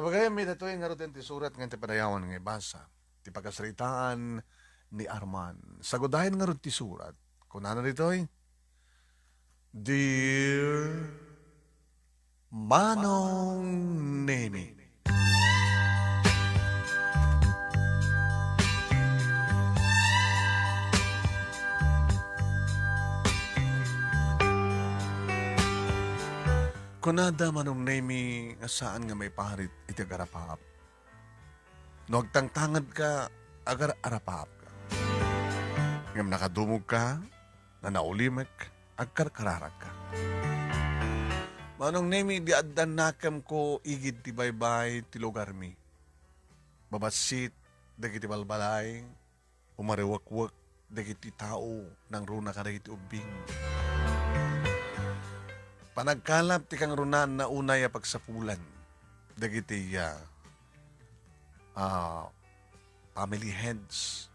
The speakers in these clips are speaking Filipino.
Kapag may datoy nga rin ti surat nga ti padayawan nga ibasa, ti pagkasaritaan ni Arman. Sagudahin nga rin ti surat. Kung ano ditoy, Dear Manong Nemi, kunada Manong Nemi nga saan nga may parit iti agarapap. No agtangtangad ka, agar arapap ka. Ngam nakadumog ka, na naulimek, agkarkararag ka. Manong Nemi, di addan nakam ko igid ti baybay ti lugar mi. Babasit, dagiti balbalay, umariwakwak, dagiti tao, nang runa ka dagiti ubing. Panagkalap ti kang runan na unay a pagsapulan, dagiti family heads,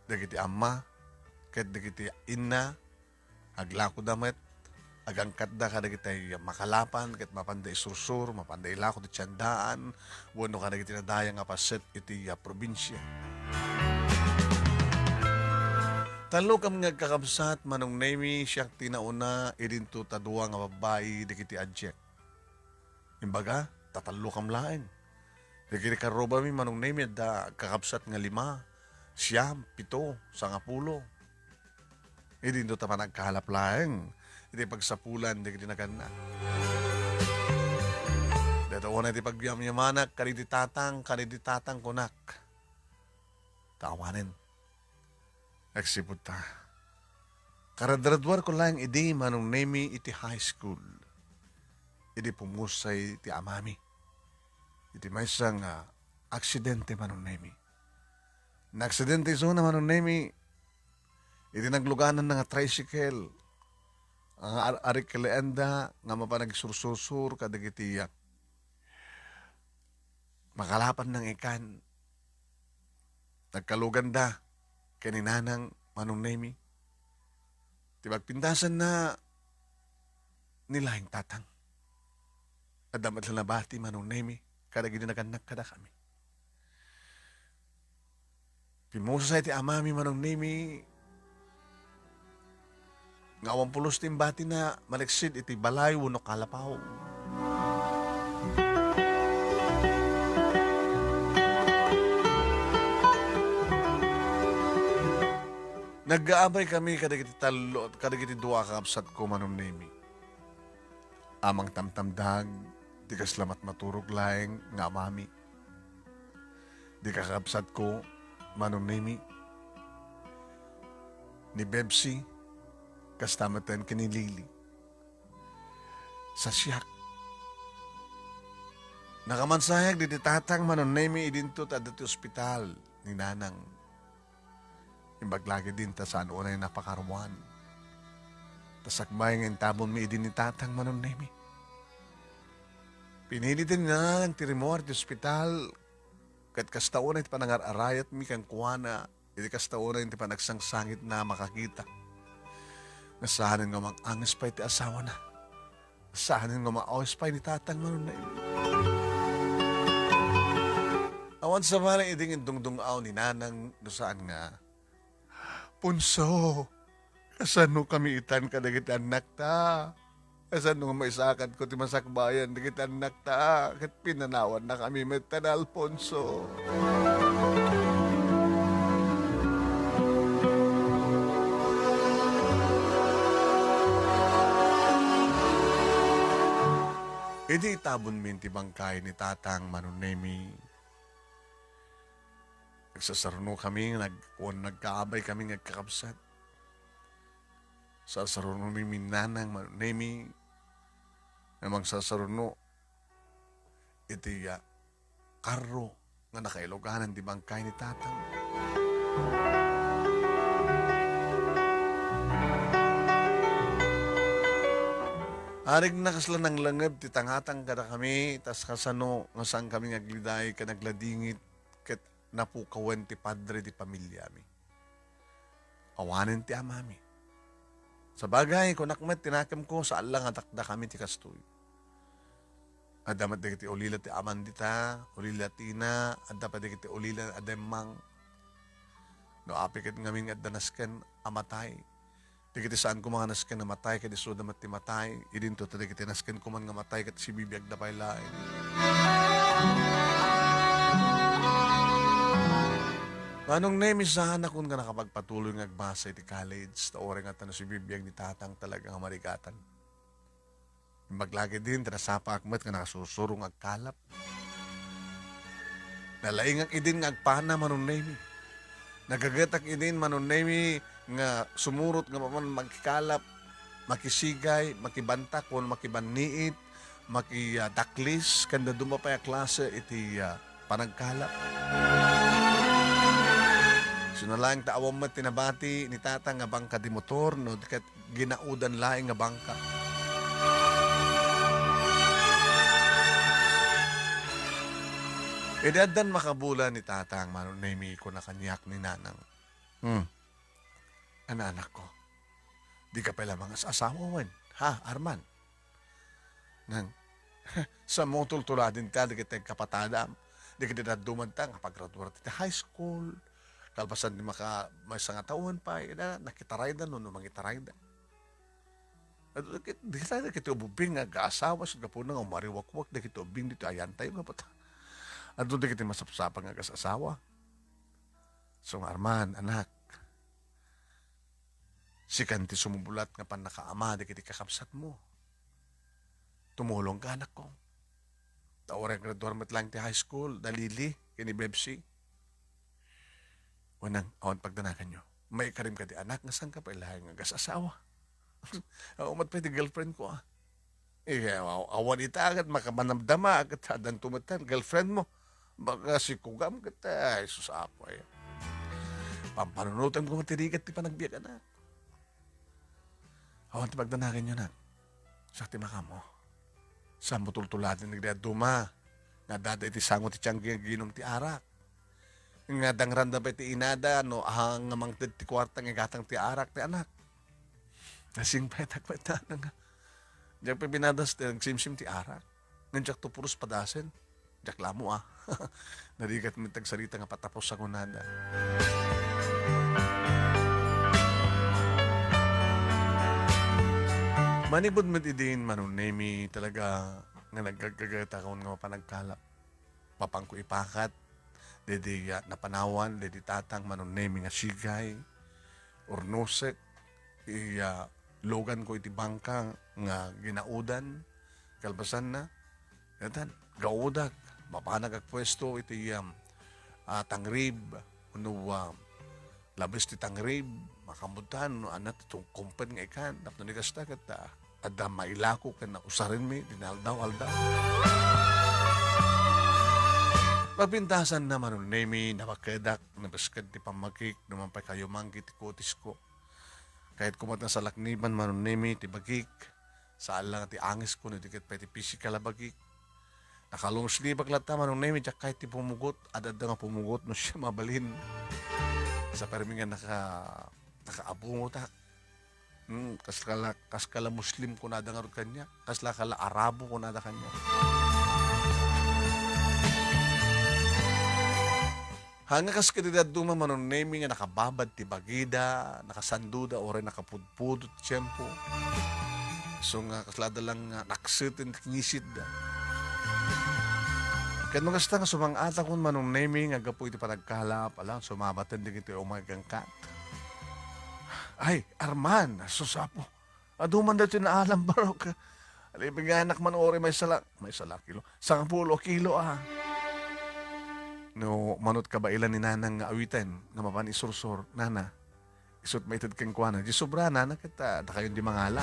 dagiti ama, ket dagiti inna, aglako damet, agangkat da kada kita makalapan, ket mapanday sursur, mapanday lako ti tiyandaan, wano kada kita nadaya nga paset iti probinsya. Talo kam nga kakabsat, Manong Nemi, siyak tinauna, idinto tadua nga babae, dikiti adjek. Imbaga, tatalo kam laeng. Dikiti karoba mi, Manong Nemi, da kakabsat nga 5, 7, 7, 10. Idinto ta panagkahalap laeng. Iti pagsapulan, dikiti nagana. Dito wana iti pagyamyamanak, kaniti tatang kunak. Tawanin. Nagsipot ta. Karadradwar ko lang idi Manong Nemi iti high school. Idi pumusay iti amami. Iti may isang aksidente Manong Nemi. Na-aksidente so na Manong Nemi, iti nagluganan nga tricycle. Ang arik kaleenda nga mapanagsursusur kadag iti makalapan ng ikan. Nagkaluganda kaninanang Manong Nemi. Tibagpintasan na nilahing tatang. Adamat lang nabati Manong Nemi. Kada ginaganak kada kami. Pimusa sa iti amami Manong Nemi. Ngawang pulos timbati na maleksid iti balay wano kalapaw. Nag-aabay kami kadagiti talo at kadagiti duwa kaabsat ko Manong Nemi. Amang tamtamdag, di kaslamat maturog laeng nga mami. Di kakabsat ko Manong Nemi. Ni Bebsi, kastamatan kinilili. Sa siyak. Nakamansayag di tatang Manong Nemi idinto ta dati ospital ni nanang. Imbaglagi din ta saan unay napakarwan. Tasakbay ng tabon mi idin ni tatang Manong Nemi. Pinili din na ang tirimor di ospital. Kat kastaunay ti panangar-arayat mi kang kuwana. Iti kastaunay ti panagsangsangit na makakita. Nasahanin nga mang angis pa iti asawa na. Nasahanin nga mang awis pa ni tatang Manong Nemi. Awan sa malang iding indungdungaw ni nanang dosaan nga. Punso, kasano kami itan ka dagiti anak ta? Kasano nga maisakan ko ti masakbayan dagiti anak ta? Kat pinanawan na kami metan Alfonso. Idi itabon minti bangkay ni tatang Manong Nemi. Nagsasarno kami, nagkaabay kami nagkakabsat. Sasarno ni minanang Manong Nemi. Namang sasarno, iti karro nga nakailoganan di bangkay ni tatang. Arig nakasla ng langab, titangatang kada kami, tas kasano, nga saan kami nagliday, ka nagladingit, ket napukawan ti padre di pamilya mi. Awanin ti amami. Sa bagay, kung nakmet, tinakam ko, saan lang atakda kami ti kastoy. At dapat di kiti ulila ti aman dita, ulila tina, at dapat di kiti ulila ademang. No apikit ngamin at danasken amatay. Di kiti saan ko mga nasken na matay, kadi so damat ti matay. Idin to, tadi kiti nasken ko man nga matay, kat si bibiyag da pay lain. Manong nemisahan akong nga nakapagpatuloy nga agbasa iti college, ta ore nga tanong si bibiyag ni tatang talagang marikatan. Maglagi din, tinasapa akmet nga nakasusurong agkalap. Nalaing ang idin nga agpana manong nemi. Nagagatak idin manong nemi nga sumurot nga paman magkikalap, makisigay, makibanta kung makibaniit, makidaklis, kanda dumapay a klase iti panagkalap. Sunalaing taawam mo tinabati ni tata nga bangka di motor, no, dikat ginaudan laing nga bangka. Edadan makabula ni tatang manunemi ko na kanyak ni nanang. Anak ko, di ka pala mga asawa man. Ha, Arman? Nang, sa mong tultuladin ka, di kita kapatadam, di kita dumantang, kapag-graduate ti high school, kalpasan di may sanga taon pa, nakitaray da, no, mangitaray da. Di kita ububing, ga-asawa, sa gapo na, umariwak-wak, di kita ubing, dito ayantay, nga pata. At doon di kita masapsapang nga asawa. So, Arman, anak, si kanti sumubulat nga pan nakaama, di kiti kakapsat mo. Tumulong ka, anak ko. Taorang graduarmet lang ti high school, dalili, kini Bebsi. Unang, awan pagdanakan nyo, may karim ka di anak, nga saan ka pa ilahay nga asawa. Umat pa di girlfriend ko, awan ita agad, makamanamdama, agad hadan tumatan, girlfriend mo. Baka si Kugam kita, ay susapo, pampanunutan ko matirigat, di pa nagbiyak, anak. Awan ti pagdanakan nyo, anak. Sakti makamo. Sa mutultulatin nagdaya duma, nga dada iti sangot ti tiyanggi ginom ti arak. Nga dangranda pa iti inada, no, ahang ngamang ti kwartang igatang ti arak ti anak. Nasing petak pa ita nga. Diyak pa binadas ti nagsimsim ti arak. Nandiyak to puros padasen. Diyak lamo Narigat mo tagsarita nga patapos sa kunada. Manibod mo din manunemi talaga nga nagkagagata ko nga mapanagkalap. Papang ko ipakat, dedi napanawan, dedi tatang manunemi nga sigay, ornosek, logan ko iti bangka nga ginaudan, kalbasan na, yatan, gaudag, mapanag agpwesto iti tangrib, labis ti tangrib, makamutan, no, anat itong kumpan nga ikan, napanigas na kata, ada mailako ka na usarin mi, dinaldaw-aldaw. Pagpintasan naman nun, nemi, napakadak, nabaskad ti pamakik, naman pa kayo mangki ti kutis ko. Kahit kumata sa lakniban man nun, nemi, ti bagik, saan lang ti angis ko, natikit pa ti physical bagik. Nakalungos di baglata man nun, nemi, tiyak kahit ti pumugot, adad nga pumugot, no siya mabalin. Sa permingan nakaabungot kaskala Muslim ko nada nga kanya, kaskala Arabo ko nada kanya. Hanga kaskadidad duma manon nemi nga nakababad ti bagida, nakasanduda o rin nakapudpudot tiyempo. So nga kaslada lang naksitin kingisid da. Kaya nung kasta nga sumang ata kung manong nemi nga gapo iti panagkalap, alang sumabatan din ito umagang kat. Ay, Arman, susapo. Aduman dito na alam baro ka. Alibig nga anak man ori may sala kilo. 10 kilo No, manot ka ba ilan ni nanang nga awitan, nga mapan isursur, nana, isut maitid kang kuwana. Di sobra, nana kita, da kayo di mangala.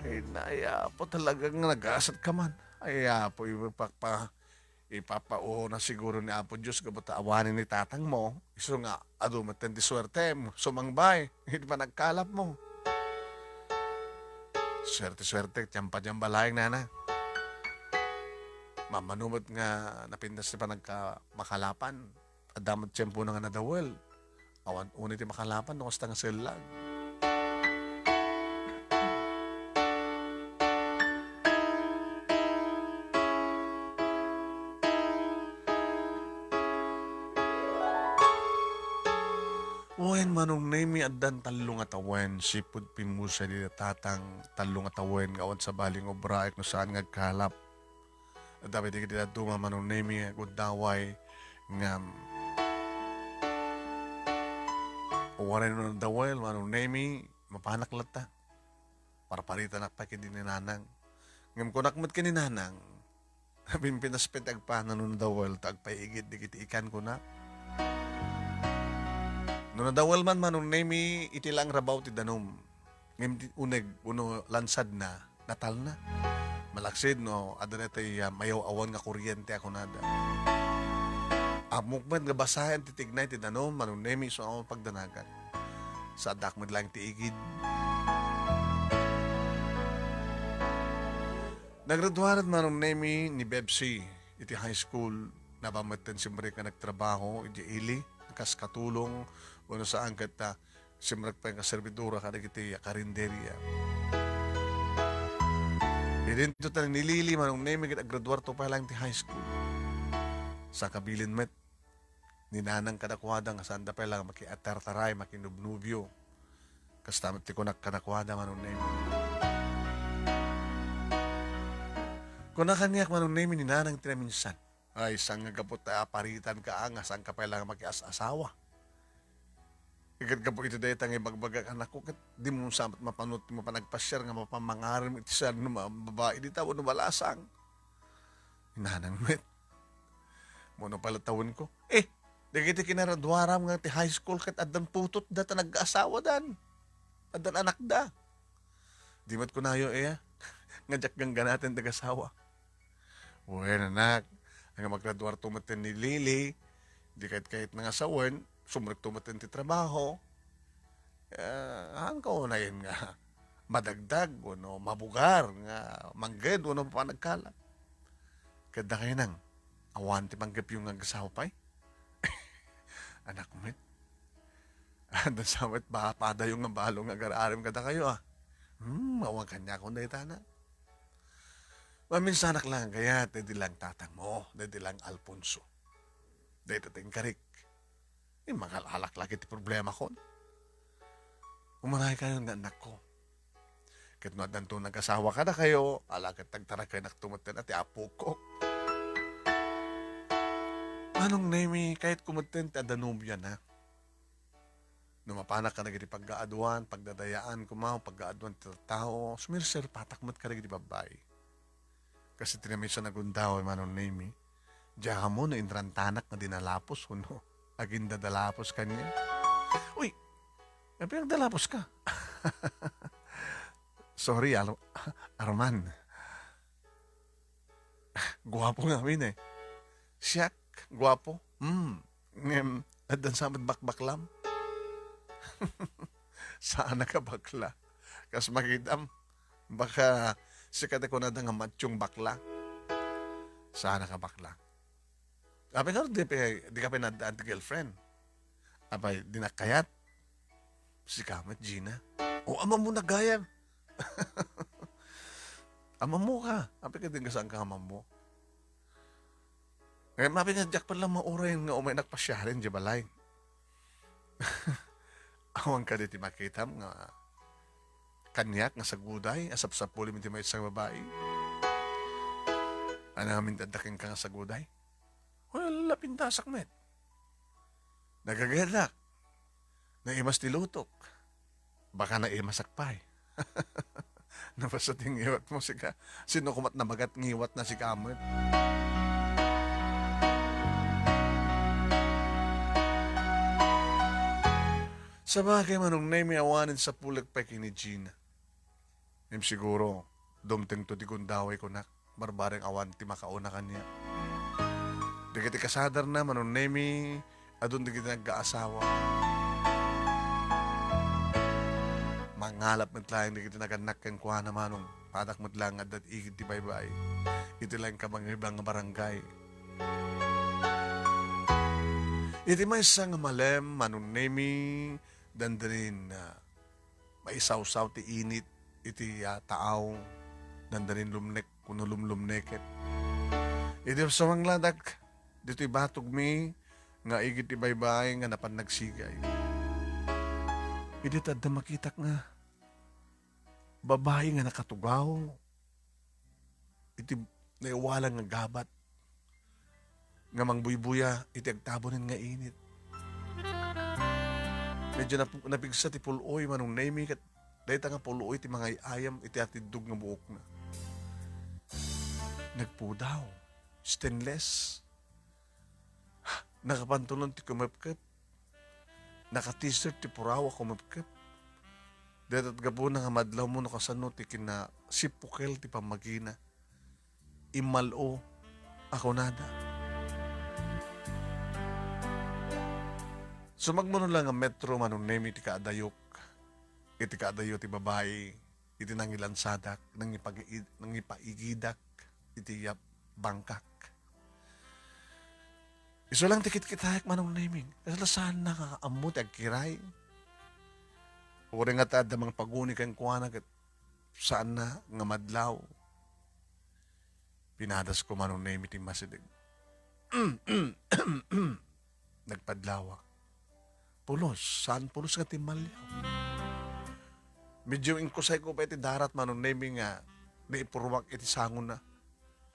Eh, naya po talagang nag-asat ka man. Ay, po, ipapao na siguro ni Apo Diyos kabuta awanin ni tatang mo. Iso nga, adumatan di swerte mo, sumangbay, hindi pa nagkalap mo. Swerte-swerte, tiyampa-tiyamba laing nana. Mamanumot nga napindas pa nagka-makalapan. Adamat tiyempo na nga nadawal. Awan unit yung makalapan, nung kasta nga silag. Wen manong nemi addan talong at awen, sipud pimusa di tatang talong at awen nga awan sa baling obraik no saan nga kalap. At dapat di kita tuma manong nemi kudaway nga waray no dawel manong nemi mapanak lata para paritan na pa kini nanang. Ngam kunakmat kini nanang, pinaspet agpanan no dawel tagpaigid di kiti ikan ko na. No nadawal man manong nemi itilang rabaw ti danom. Ngem uneg uno lansad na natal na. Malaksid no adana tay mayaw awan nga kuryente ako nada. Amok man nga basahan ti tignay ti danom manong nemi so ang pagdanagan. Sa adak man lang ti igid. Nagraduaran manong nemi ni Bebsi iti high school napamatan siyempre ka nagtrabaho iti ili kas katulong uno sa angkat na simrak pa yung servidura kada kiti karinderya. Idinto tayo nilili manong nemi kita graduar to pa lang ti high school. Sa kabilin met, ninanang kadakwada nga saan da pa lang makiatartaray, makinubnubyo. Kastamit ti kunak kadakwada manong nemi. Kunakanyak manong nemi ninanang tinaminsan. Ay, sang nga kapot tayo paritan ka nga, saan ka pa lang makias-asawa. Ikat ka po ito dahil tangi bagbagak anak ko, kat di mo samat mapanot mo pa nagpasyar nga mapamangarim iti sa babae di tawon no balasang. Hinanang met. Muna pala tawon ko. Di kita kinaradwaram nga ti high school kat adan putot da ta nag-asawa dan. Adan anak da. Di mat ko nayo Ngajak gangga natin nag-asawa. Bueno anak, ang magradwar tumaten ni Lily, di kahit nga asawan, sumrek tumaten ti trabaho, ko na yun nga, madagdag, no, mabugar, nga, mangged, no, pa nagkalat. Kada kayo nang, awan ti manggap yung nag-asawa pa'y. Anak mo, andan sawit, baka pada yung balong agararim kada kayo, awang kanya akong daitana. Maminsanak lang, kaya, dadi lang tatang mo, dadi lang Alfonso. Dahil tating karik. Mangalalak lagi ti problema ko. Umaray kayo ng anak ko. Kat no adan to nag-asawa ka na kayo, alagat tagtara kayo naktumatan at apo ko. Anong nemi, kahit kumatan ti adanubya na. Numapanak ka na giti pag-gaaduan, pagdadayaan kumaw, pag-gaaduan ti tao, sumirsir patakmat ka na giti babay. Kasi tinamay siya nagundaw manong nemi. Diya mo na indrantanak na dinalapos, uno. Aging dadalapos kanya. Uy, pinagdalapos ka. Sorry, Arman. Guwapo nga min Siyak, guwapo. Adan samad bakbaklam. Saan ka bakla? Kas makidam, baka sikat ako na nga matsyong bakla. Saan ka bakla? Abay ka, di ka pinadaan ti girlfriend. Abay, dinakayat. Si Kamat, Gina. O, ama mo nagayam. Ama mo ka. Abay ka din ka saan ka ama mo. Ngayon, mabi nga, Jack pala mauray nga umay nagpasyarin, di balay. Awang ka di makitam nga kanyak nga sa guday, asap sa puli minti may isang babae. Ano namin dadaking ka nga sa guday? Wala pintasak met. Nagagadak. Naimas tilutok. Baka naimasak pa Napasating ngiwat mo si ka. Sino kumat na bagat ngiwat na si Kamet. Sa bagay manong name awanin sa pulag pa ni Gina. Siguro, dumting to di kundaway ko na. Barbareng awan ti makauna kanya. Di kiti kasadar na, manong nemi, adun di kiti nagkaasawa. Mangalap matlang, di kiti naganak kang kuha na manong, padak matlang at igit di baybay. Iti lang ka mga ibang barangay. Iti may isang malem, manong nemi, dandanin na maisaw-saw ti init, iti taaw, dandanin lumnek, kuno lumlumneket. Iti sa mga ladak, dito'y batog mi, nga igit ibaybay nga napan nagsigay. Iti tadda makitak nga, babae nga nakatugaw, iti naiwalang nga gabat, nga mangbuybuya, iti agtabonin nga init. Medyo napigsa ti puloy, manong naimi, kat dahil nga puloy, ti mga ayam, iti atidug nga buok na. Nagpudaw, stainless, nakapantulon ti kumapkap, naka-t-shirt ti purawa kumapkap. Dahil at gabo na nga madlaw mo no kasano ti kina sipukel ti pamagina. Imalo ako nada. Sumagmo lang ang metro manong nemi ti kaadayok. Iti kaadayo ti babae, iti nangilansadak, nangipaigidak, iti bangkak. Iso lang tikit kitayak manong naming. Kasalasan na kakaamot agkiray. Uri nga tada mga paguni kang kuwana kat saan na nga madlaw. Pinadas ko manong naming ti masidig. Nagpadlawa. Pulos. Saan pulos ka ti malyaw? Medyo inkusay ko pa iti darat manong naming nga naipurwak iti sangon na.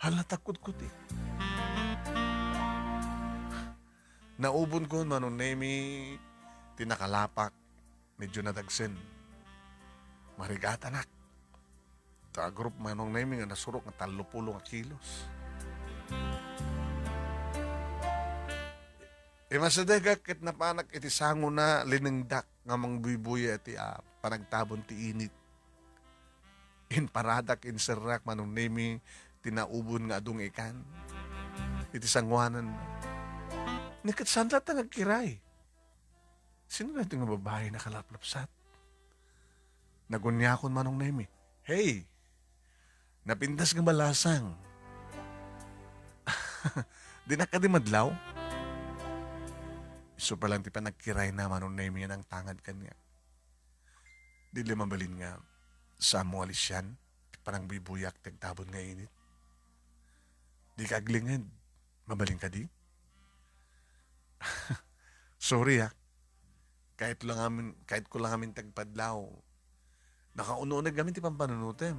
Hala takot ko ti. Naubon ko manong nemi tinakalapak medyo nadagsen. Marigata nak. Ta group manong nemi nga nasurok nga 30 nga kilos. Masadega ket napanak iti sango na linengdak nga mangbuybuya iti panagtabon ti init. In paradak in serak manong nemi tinaubon nga adung ikan. Iti sangwanan. Nikat sanda ta nagkiray. Sino na ito nga babae na kalaplapsat? Nagunyakon manong nemi. Hey! Napintas nga balasang. Di na ka di madlaw? So pa lang ti pa nagkiray na manong nemi yan ang tangad kanya. Di limabalin nga sa mo alis yan. Parang bibuyak tagtabon nga init. Di ka aglingad. Mabaling ka di? Sorry kahit ko lang amin tagpadlaw. Nakauno-unag kami ti pampanunutem.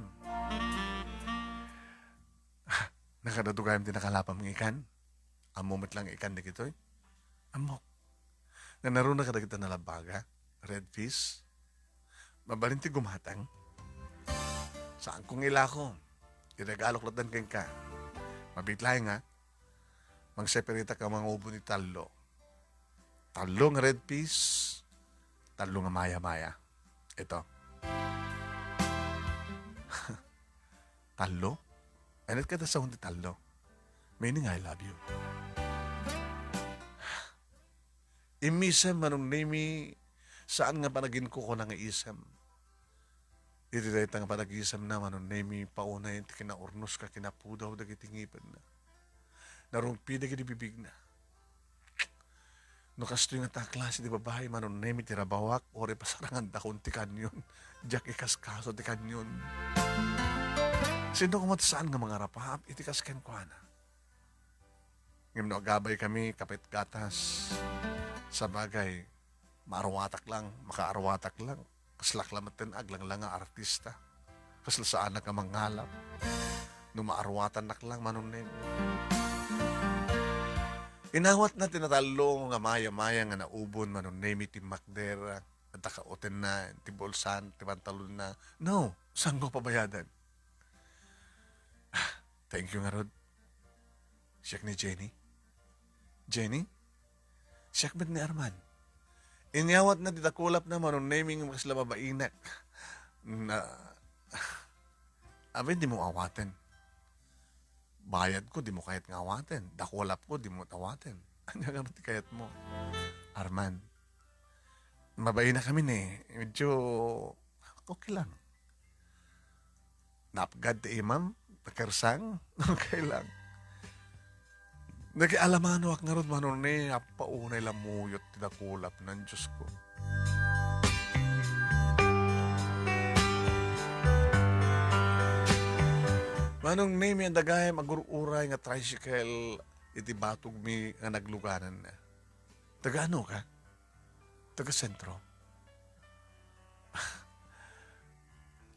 Nakadadugayam ti nakalapam ng ikan. Amomit lang ikan na kitoy. Amok. Nanaro na kadagita na labaga. Red fish. Mabalin ti gumatang. Saan kong ilako? Iragalok latan keng ka. Mabitlay nga. Magseperita ka mga ubo ni talo. Talo nga red fish. Talo nga maya-maya. Ito. Talo? Anit ka ta sa hundi talo. Meaning I love you. Imisem manong nemi saan nga panagin ko nang isem. Itiday nga panag-isem na manong nemi pauna yung kinaurnos ka kinapudaw dagiti ngipin na. Narumpi dagiti bibig na. No kasto yung klase di babae manong nemi tirabawak ori pasarangan dakon ti kanyon. Diyak ikaskaso ti kanyon. Sino kumat saan nga mga rapahap iti kasken ko na. Ngayon no agabay kami kapit gatas. Sa bagay, maarwatak lang, makaarwatak lang. Kaslaklamatan aglang lang nga artista. Kaslasaan na ka mangalap. No maarwatan nak lang manong nemi. Inawat na tinatalo nga maya-maya nga naubon manong nemi ti makdera. At nakaoten na, ti bolsan, ti pantalon na. No, saan ko pabayadan? Thank you nga Rod. Siyak ni Jenny. Jenny? Siyak ba't ni Arman? Inyawat na ditakulap na manong naming makasla babainak. Na, abin di mo awaten. Bayad ko, di mo kayat nga awaten. Dakulap ko, di mo tawaten. Ano nga ba't kayat mo? Arman, mabain na kami Medyo, okay lang. Napagad ti imam, pagkarsang, okay lang. Nag-alamano ak nga ron manon paunay lamuyot tinakulap ng Diyos ko. Manong name yung dagay magururay nga tricycle iti batog mi nga nagluganan na. Taga ano ka? Taga sentro.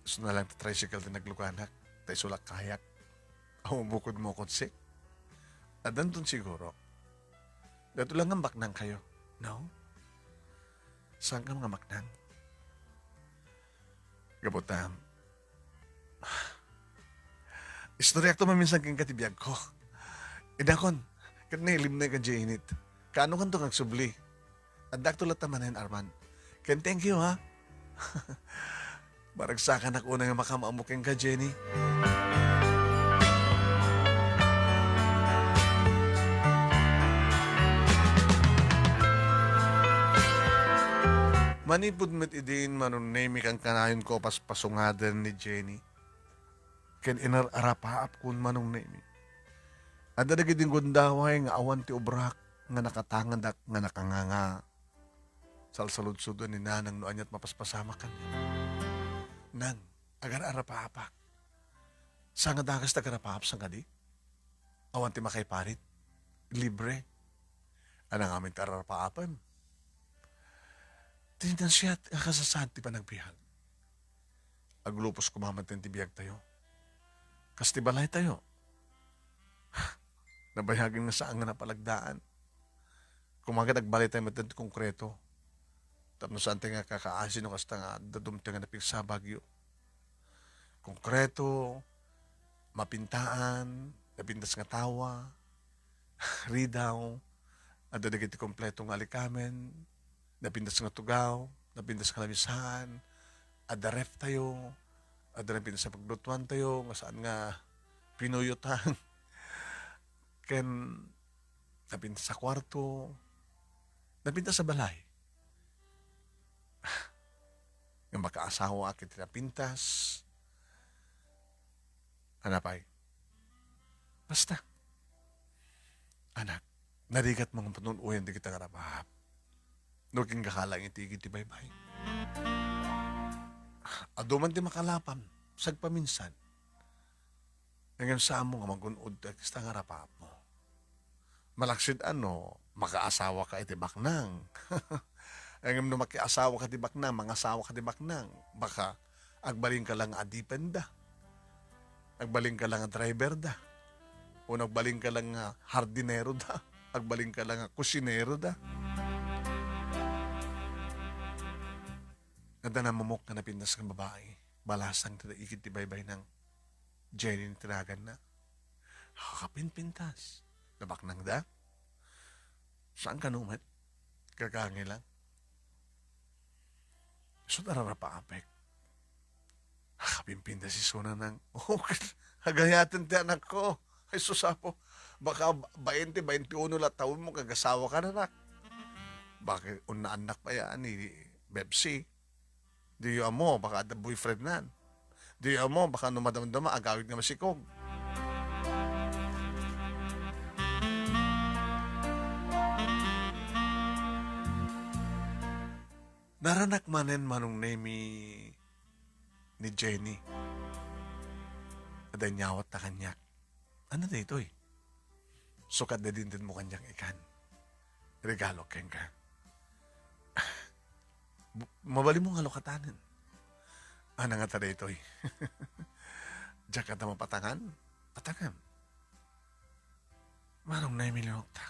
Gusto na lang tricycle din nagluganak. Tayo sulak kayak. Ako bukod mo konsik. At nandun siguro. Dato lang ang baknang kayo. No? Saan ka mga maknang? Gabutam. Istorya ko maminsan kang katibiyag ko. Idakon, kat nailim na ka init. Kaano kan to kang subli? At daktulat naman yan, Arman. Ken, thank you, ha? Baragsakan ako na nga makamamukeng ka, Jenny. Manipod met idin manunemi kang kanayon ko pas pasungadan ni Jenny. Ken inararapaap kun manong nemi. Ada dagiding gundaway nga awan ti ubrak nga nakatangan dak nga nakanganga. Salsalud-sudon ni nanang noanyat mapaspasama kanya. Nang, agar arapaapak. Sa nga dagas tagarapaap sa nga di? Awan ti makaiparit. Libre. Anang amin tararapaapan. Tindan siya at kakasasad ti panagpihag. Aglupos kumamantin ti biyag tayo. Kas ti balay tayo. Nabayagin nga saan nga napalagdaan. Kumaga nagbalay tayo matan ti konkreto. Tapos saan tayo nga kakaasin o kasta nga dadum tayo nga napigsa bagyo. Konkreto, mapintaan, napintas nga tawa, ridaw, at dadagit ti kompletong alikamen, napindas nga tugaw, napindas nga lamisahan, ada ref tayo, ada napindas sa paglutuan tayo, nga saan nga pinuyutan, ken napindas sa kwarto, napindas sa balay. Nga makaasawa akit napintas, hanapay. Basta, anak, narigat mga panunuyan di kita karapahap. Nuking kakalang itigit ti baybay. Aduman ti makalapam, sagpaminsan. Ngayon sa mo nga magunod at kista nga rapap mo. Malaksid ano, makaasawa ka iti baknang. Ngayon no makiasawa ka ti baknang, mangasawa ka ti baknang. Baka agbaling ka lang adipenda. Agbaling ka lang driver da. O nagbaling ka lang hardinero da. Agbaling ka lang kusinero da. Nada na mamok na napindas ng babae. Balasang ikit ti baybay ng Jenny ni tiragan na. Kakapinpintas. Labak nang da. Saan ka numat? Kagangi lang. So nararapaapek. Kakapinpintas si Suna ng, hagayatan ti anak ko. Ay susapo. Baka 20-21 la taon mo kagasawa ka na nak. Bakit una anak pa yan ni Bebsi? Di mo, baka ada boyfriend nan. Di mo, baka numadamdama, agawid nga masikog. Naranak manen manong nemi ni Jenny. Ada nyawat na kanyak. Ano na ito eh? Sukat na din mo kanyang ikan. Regalo keng ka. Mabali mo nga lokatanin. Ano nga tada ito eh? Diyak ka na mapatangan? Patangan. Manong na yung ta.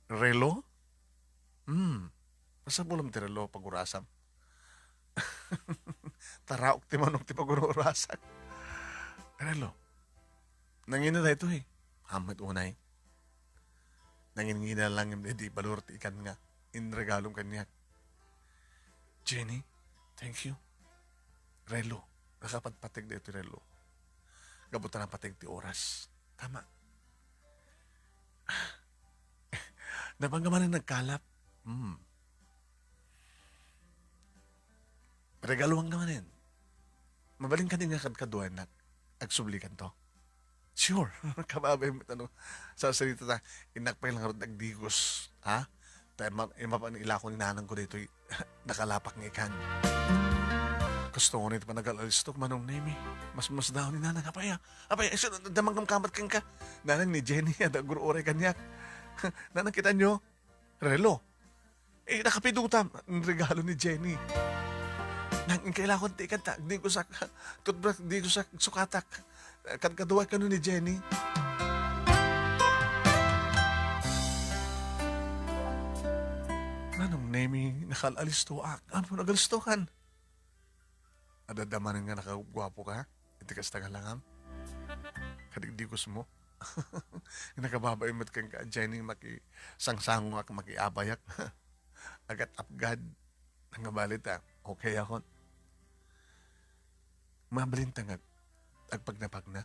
Relo? Masa bulam ti relo pag-urasam? Taraok ti manok ti pag-urasan. Relo. Nangina na ito eh. Hamad unay. Nangingina lang yung di balur ti ikan nga. Inregalong kanya. Jenny, thank you. Relo. Nakapagpatig na ito relo. Gabutan ang patig ti oras. Tama. Nabanggamanin nagkalap. Regaluang naman Mabaling ka din nga kadkaduan na agsublikan to. Sure. Kababay mo tanong sa salita na inakpay lang rin nagdigos. Ha? Tayo mapanila ko ni nanang ko dito nakalapak ng ikan. Gusto ko nito pa nag-alalistok manong nemi. Mas daw ni nanang apaya. Apaya, iso damang kamkamat kang ka. Nanang ni Jenny, ada guru oray kanyak. Nanang kita nyo, relo. Nakapiduta ang regalo ni Jenny. Nang kailangan ko tikat ta, di ko sa toothbrush, di ko sa sukatak. Kadkaduwa ka nun ni Jenny. Anong nemi nakalalis to ak? Ano nagalistuhan? Adadamanin nga nakagwapo ka? Itikas ta langam? Kadigdigos mo? Nakababay mo't kang ka, Jenny, sangsango ak makiabayak. Agat apgad. Nangabalita, okay ako. Mabalintang agpagnapag na.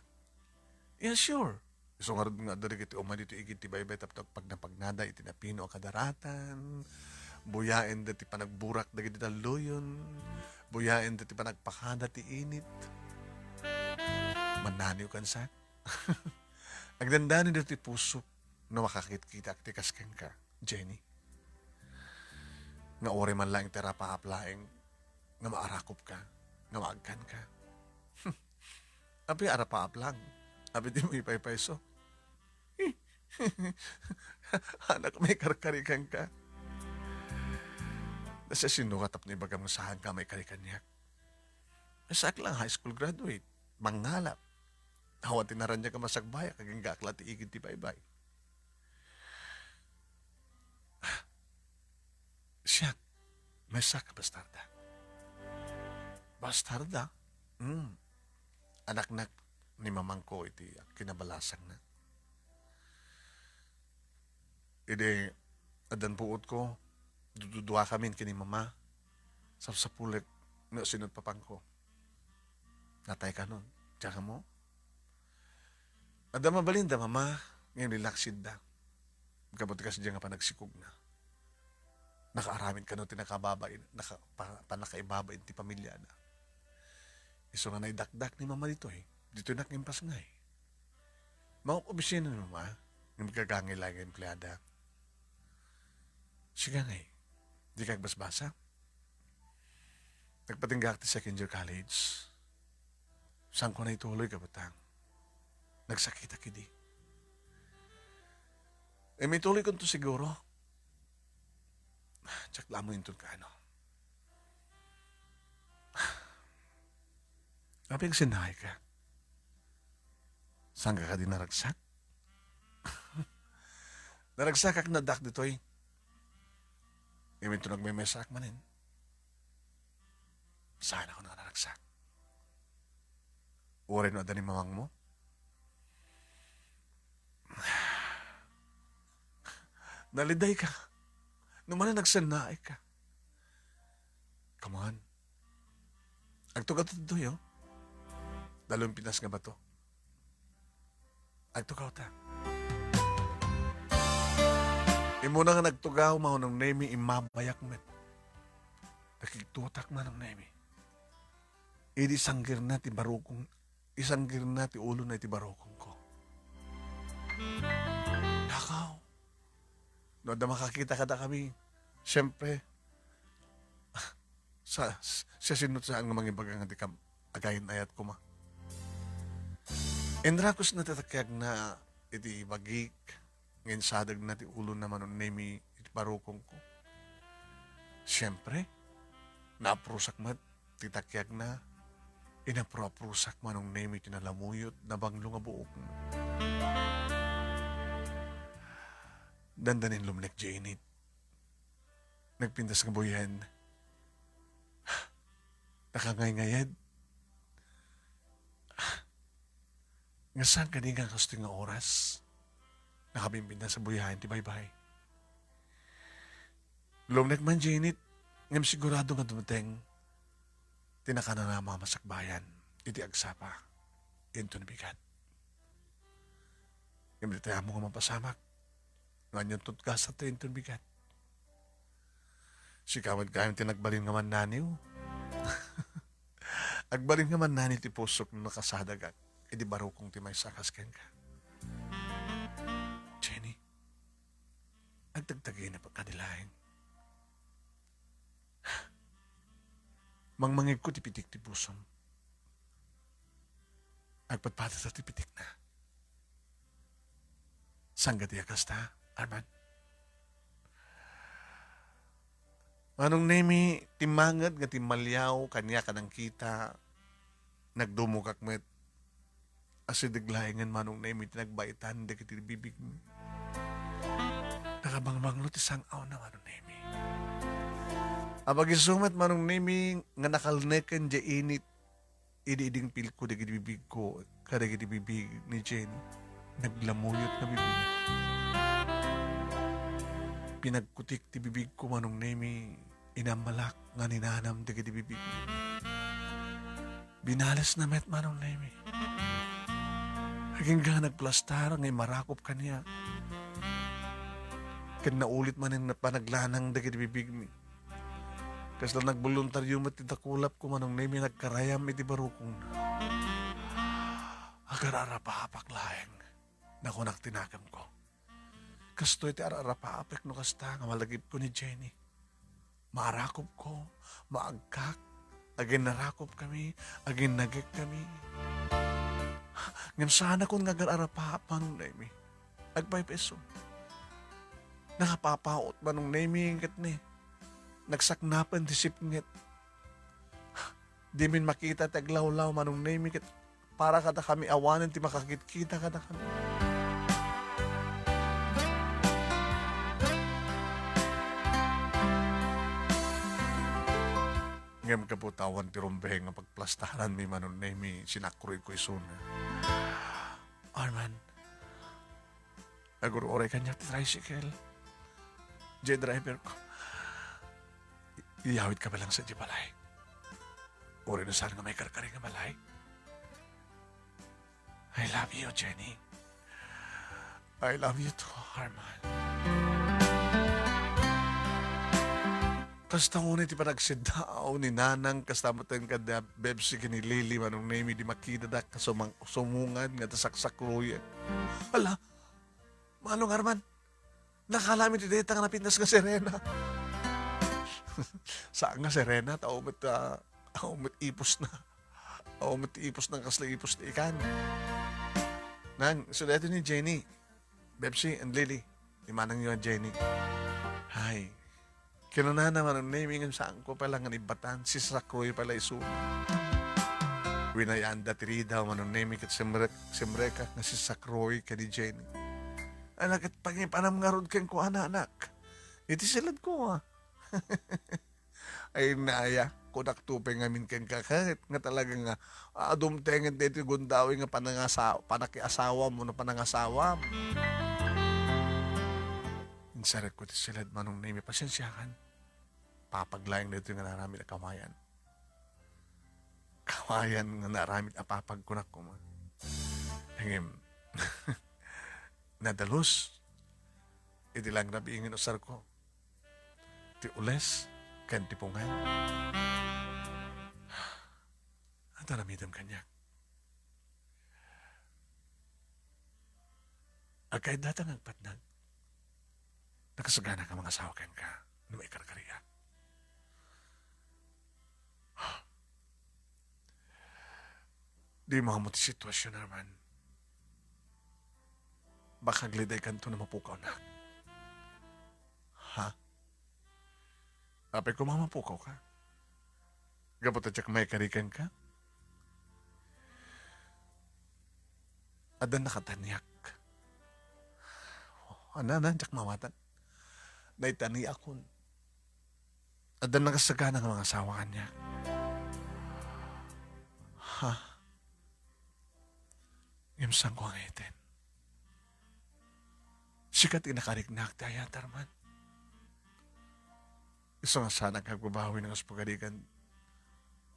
Yeah, sure. So nga rin nga dari kiti umay dito igit ti baybay tapos pag napagnada iti napino ang kadaratan, buyain dati pa nagburak dagiti daluyon, buyain dati pa nagpakada ti init. Mananiw kan sa. Agdandani dati puso na makakit-kita ti kasken ka, Jenny. Nga ori man lang tira pa aplaing nga maarakop ka, nga maagkan ka. Abi ara pa aplang. Abi di mo ipay-payso. Anak, may karkarikan ka. Nasa sinukatap ni bagang masahan ka may karikan niya. Masak lang, high school graduate. Mangalap. Hawa tinaran niya ka masagbaya, kaging gakla ti igid ti baybay. Siya, may saka bastarda. Bastarda? Anak-nak ni mamang ko iti kinabalasang na. Ide, adan puot ko, dududua kami kini mama, sa pulik na sinod papang ko. Natay ka nun, tsaka mo. Ada mabalinda mama, ngayon relaxid da. Kabuti kasi diyan nga pa nagsikog na. Nakaaramid ka nun, tinakababay, panakaibabay ti pamilya na. Iso nga naidakdak ni mama dito eh. Dito nakimpas nga eh. Mga obisina ni mama, yung magkagangay lang yung empleyada. Siga nga eh. Di ka basbasa. Nagpatinggak ti second year college. Saan ko na ituloy ka batang? Nagsakita kidi. May tuloy ko to siguro. Tsak lamo yun ka ano. Kapag sinahay ka, saan ka din naragsak? Naragsak ak na dak dito'y. Imin ito nagmemesak manin. Saan ako naragsak? Urin mo ni mamang mo? Naliday ka. Naman na nagsanaay ka. Come on. Agtugaw ito yo. Dalawang Pinas nga ba to? Agtugaw ta. Imo na nga nagtugaw mao ng nemi imabayak met. Nakiktutak man ng nemi. Idi sanggir na ti barukong, isanggir na ti ulo na ti barukong ko. Nakaw. No, da makakita kada kami. Siyempre, sa sinut saan nga mga bagang di kam agayin ayat ko ma. Endrakos na tatakyag na iti bagik ngayon sadag na ti ulo naman ng nemi iti barukong ko. Siyempre, naaprusak mat titakyag na inaprusak man ng nemi tinalamuyot na banglo nga buok mo. Dandanin lumnek Janit. Nagpintas ng buyan. Nakangay-ngayad. Nga saan ka din nga gusto nga oras? Nakabimbinda sa buyahan, ti bye-bye. Lumnek man, Janit, ngam sigurado nga dumateng, tinaka na na mamasakbayan, iti agsapa, into nabigat. Ngam di tayo mo nga mapasamak, nga niyang tutkas at into nabigat. Sikawad kayong tinagbalin nga man naniw. Agbalin nga man nani ti pusok na nakasadagak, edi baro kong ti may sakas ken ka. Jenny, agtagtagay na pagkadilahin. Mangmangig ko ti pitik ti pusom. Agpatpata sa ti pitik na. Sangga ti akas ta, Arman? Manong nemi, timangad nga timalyaw, kanya ka nang kita, nagdumukak met, asidiglayangan manong nemi, tinagbaitan, di kiti bibig mo. Nakabangbanglot isang aw na manong nemi. Abag isumat manong nemi, nga nakalnekan di init, idi-iding pil ko, di kiti bibig ko, kada kiti bibig ni Jenny. Naglamuyot na bibig. Pinagkutik ti bibig ko manong nemi, inamalak nga ninanam di kiti bibig. Binalas na met manong nemi. Haging nga nagplastar ngay marakop kaniya. Kan naulit man yung panaglanang dagit bibig mi. Kas lang nagboluntaryo mat itakulap ko manong nemi nagkarayam iti barukong. Agar arapahapak laeng na kunak tinagam ko. Kasto iti ararapahapek no kasta nga malagip ko ni Jenny. Maarakop ko, maagkak, agin narakop kami, agin nagik kami. Ngam sana kung agar-arapahap manong nemi. Agpay peso. Nakapapaot manong nemi ingat ni. Nagsaknapan ti sipngit. Di min makita taglawlaw manong nemi kat para kada kami awanan ti makakit-kita kada kami. Ngam kaputawan ti rumbeng nga pagplastaran mi manong nemi sinakroy ko isuna. Arman, aguro-oray kanya ti tricycle. Driver ko. Iyawit ka ba lang sa balay? Uri na saan nga may karkari nga balay? I love you, Jenny. I love you too, Arman. Kasta ngunit ti panagsidaaw ni Nanang kastamatan ka da bebsi ka ni Lily manong nemi di makita da kasumungad nga tasaksakruya. Ala, manong Arman, nakalamin ti deta nga napintas nga Serena. Saan nga Serena? Tao mat ipos na. Tao mat ipos ng kasla ipos na ikan. Nang, so dito ni Jenny, Bebsi and Lily, imanang yun Jenny. Hi. Kinuna naman ang naming saan ko pala nga ibatan, si Sakroy pala isuna. Winayanda tirida man ang naming kat simreka nga si Sakroy ka ni Jenny. Anak at pangipanam nga rod kang ko anak. Iti silad ko Ay naaya, kunak tupeng ngamin kang kakit nga talaga nga adumtengan dito gundawi nga panakiasawa mo na panangasawa mo. Insarat ko ti silad manong name pasensyakan. Papaglayang dito nga naramid na kamayan. Kamayan nga naramid apapagkunak ko man. Hangim, nadalos. Iti lang nabiingin usar ko. Ti ules, kan tipungan. At naramidam kanya. Agkay datang ang patnag. Nakasagana ka mga sawakan ka na may karkariya. Di mo ti sitwasyon naman. Baka gliday kanto na mapukaw na. Ha? Apay ko mamapukaw ka? Gabot at may karikan ka? Adan nakatanyak. Ano na, tsak mawatan. Naitani akon. Adan nakasagana ng mga asawa kanya. Ha? Imsang ko ang itin. Sikat inakariknak tayo, Tarman. Isa nga sana kagbabawi ng aspagadikan.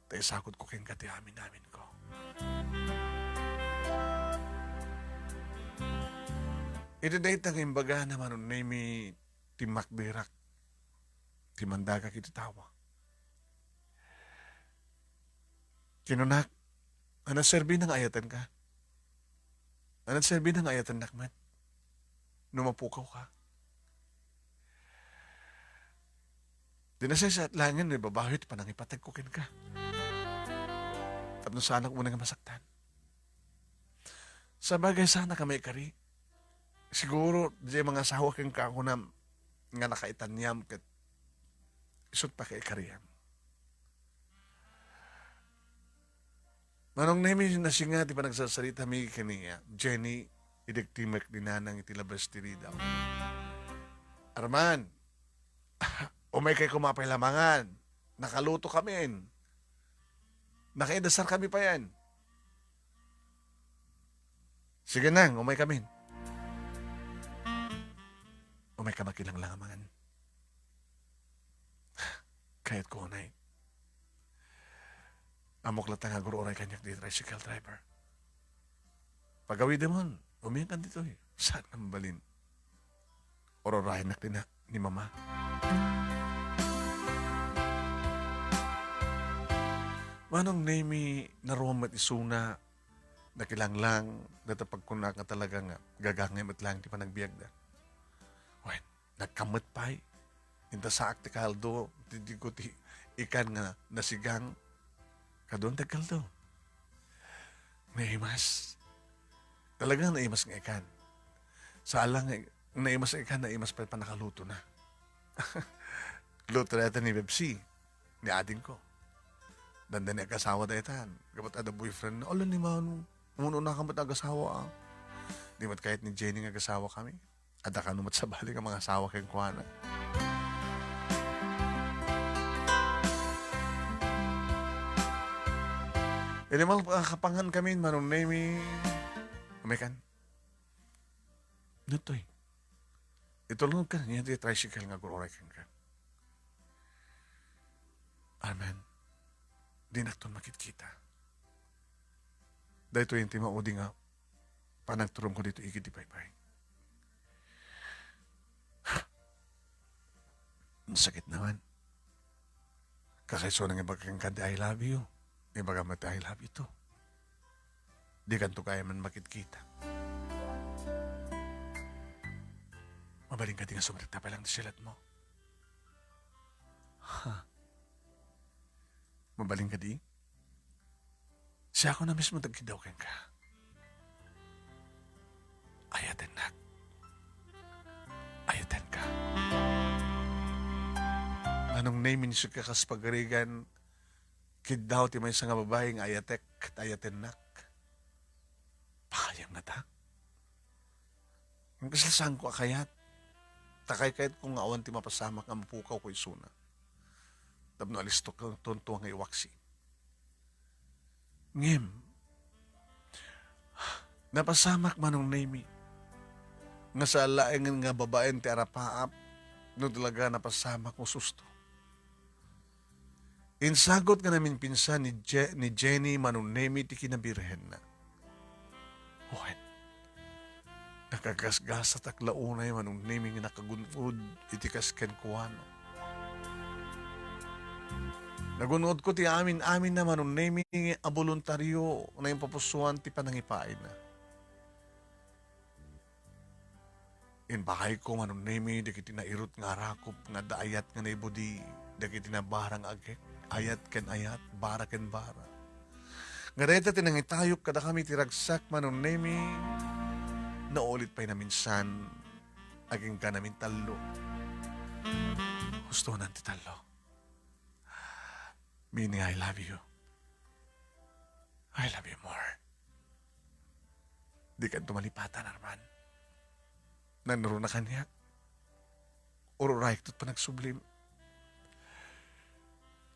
Tayo sakot ko keng kati amin ko. Ito dahil tang imbaga naman nun na may timakdirak. Timandaga kiti tawa. Kinunak, serbi ng ayatan ka. Serbi ng ayatan nakman. Numapukaw ka. Dinasay sa atlangan, may babahit pa nang ipatag kukin ka. Tapos sana ko muna nga masaktan. Sa bagay sana ka may kari. Siguro, di mga asawa kang kako na nga nakaitanyam kat isot pa kay kariyam. Manong nemi na siya ti pa nagsasalita mi kaniya, Jenny, idektimek dinanang itilabas tiri daw. Arman, umay kay kumapay lamangan. Nakaluto kami. Nakaidasar kami pa yan. Sige nang, umay kami. Umay ka makilang lamangan. Kahit ko unay. Amok latang aguro oray kanyak di tricycle driver. Pagawi demon, umiyan dito eh. Saan ang balin? Ororahin na ni mama. Manong nemi na romat isuna na kilanglang datapagkunak nga talaga nga gagangay lang di pa nagbiag da. Wen, nagkamot pa'y. Inta sa akti kaldo, di ko ti ikan nga nasigang kadon tagaldo. Naimas. Talagang naimas nga ikan. Sa alang naimas ikan, naimas pa nakaluto na. Luto na ni Bebsi, ni ading ko. Dandan ni agasawa da itan. Kapat ada boyfriend, alam ni Manu, muno na kamat agasawa. Di mat kahit ni Jenny nga agasawa kami. Ada ka numat sa balik ang mga asawa kayong kuwana. Ini mal kapangan kami, Manong Nemi. Umikan. Nutoy. Itulong ka niya di tricycle nga guroray ka. Amen. Di nakton makit-kita. Dahil ito yung timaudi nga panagturong ko dito ikit ipay-pay. Ang sakit naman. Kasayso nang ibagkang kadi I love you. Ibaga mati I love you too. Di kanto kaya man makit-kita. Mabaling ka di nga sumarita pa lang na silat mo. Mabaling ka di? Siya ako na mismo tagkidawakan ka. Ayaten nak. Ayaten ka. Anong name ni siya kakas pagarigan kid daw ti may nga babae nga ayatek ayaten nak. Pakayang na ta. Ang kasalasang ko akayat. Takay kahit kung awan ti mapasamak ang mapukaw ko isuna. Tapno alistok ang tonto ang iwaksi. Ngem. Napasamak manong nemi. Nga sa alaeng nga babaen ti arapaap. No talaga napasamak mo susto. Insagot ka namin pinsan ni Jenny Manunemi ti kinabirhen na. Uwan, nakagasgas at aklaunay Manunemi nga nakagunod iti kasken kuwana. Nagunod ko ti amin na Manunemi nga voluntaryo na yung papusuan ti panangipain na. Inbakay ko Manunemi di kiti nairot nga rakop nga daayat nga naibudi di kiti nabarang agek. Ayat ken ayat, bara ken bara. Nga dahil tinangitayok kada kami tiragsak manon nemi, naulit pa'y na minsan, aging ka namin talo. Gusto nanti talo. Meaning I love you. I love you more. Di ka tumalipatan, Arman. Nanaro na kanya. Ururay to't pa nagsublim.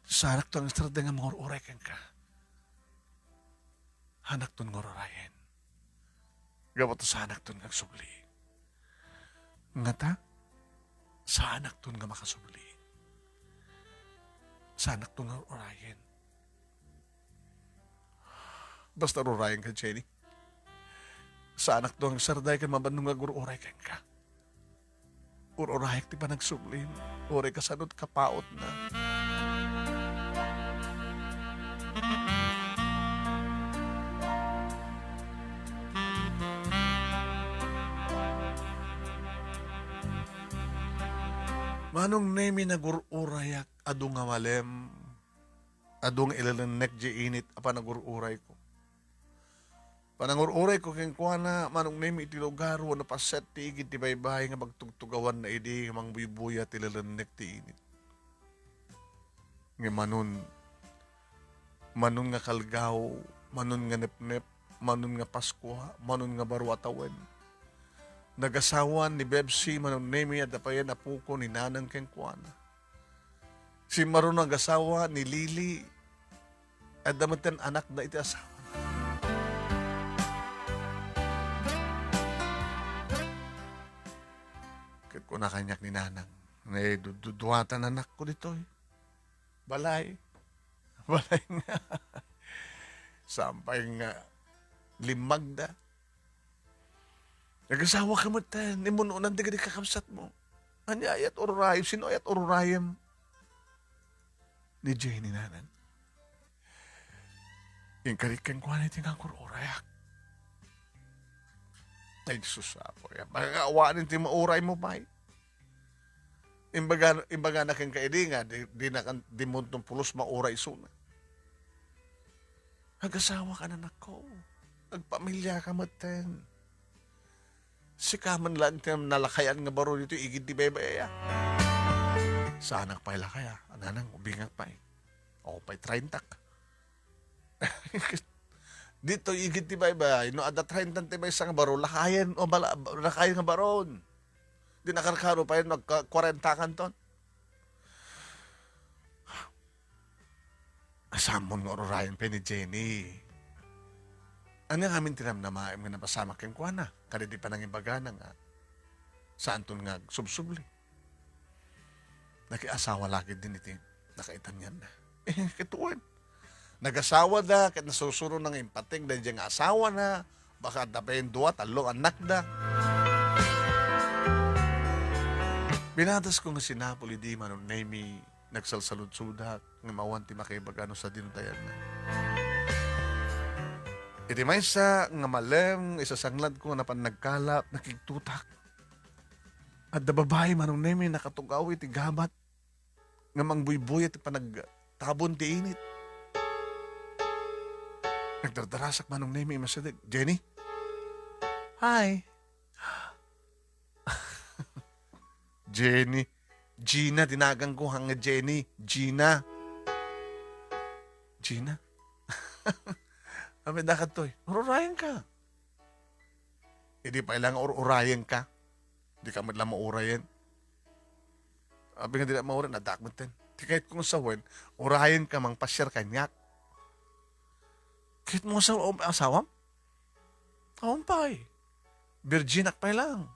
Sanak to ang estrada nga mga uray kang ka. Hanak to nga urayen. Gawa to sanak to nga subli. Nga ta, sanak to nga makasubli. Sanak to nga urayen. Basta urayen ka, Jenny. Sanak to ang sarday kan mabandong nga uray kang ka. Urayek ti pa nagsubli. Uray ka sanod kapaot na. Manong nemi nagururayak adung nga malem, adung ilalanek di init, apa nagururay ko. Panangururay ko keng kuana, manong nemi iti lugar, wano paset ti igit ti baybay nga magtugtugawan na idi, nga mang buibuya ti ilalanek ti init. nga manon nga kalgaw, manon nga nepnep, manon nga Pasko, manon nga barwatawen. Nagasawan ni Bebsi manon nemi at dapayan apuko ni Nanang Kengkuana. Si Maron nagasawa ni Lili at damatan anak na iti asawa. Kaya ko na kanyak ni Nanang. Duduwatan anak ko dito eh. Balay. Balay nga. Sampay nga limagda. Nagasawa ka mo tayo. Imununan di ka di kakabsat mo. Anya ayat ororayim. Sino ayat ororayim? Ni Jenny Nanan. Yung karikang kuha na itingang kurorayak. Ay, susapo. Magkakawaan yung timauray mo ba? Imbaga na kang kaidi nga, di mo itong pulos mauray suna. Nag-asawa ka na nako. Nagpamilya ka maten. Sikaman lang tiyang nalakayan nga baro dito, igid di bebaya. Sa anak pa'y lakaya. Ananang, ubingak pa'y. O pa'y 30. Dito, igid di bebaya. No, ada 30 tibay sa nga baro, lakayan o lakayan nga baron. Di nakarkaro pa yun, magka-40 kanton. Asamon nga orayan pa ni Jenny. Ano nga amin tinamnamaim nga napasama keng kuwana? Kada di pa nang ibagana nga. Saan ton nga subsubli? Nakiasawa lagi din iti. Nakaitan yan na. Kituan. Nag-asawa da, kahit nasusuro ng impating dahil dyan nga asawa na, baka dapayin duwa, talong anak da. Binadas ko nga si Napoli di manon nemi nagsalsalud-sudak nga mawanti makaibagano sa dinutayan na. Iti may sa nga malem, isasanglad ko na pan nagkalap, nakiktutak. At da babae manong nemi nakatugaw iti gabat nga mangbuybuy at panagtabon ti init. Nagdardarasak manong nemi masadig. Jenny? Hi. Jenny. Gina, tinagang ko hanga Jenny. Gina. Gina? Amin dakat to'y, ururayan ka. Hindi pa ilang ururayan ka. Hindi ka madlang maurayan. Abi nga di na maurayan, nadakmatin. Di kahit kung sawan, urayan ka mang pasyar kanyak. Kahit mo sa asawam? Awam pa eh. Virginak pa lang.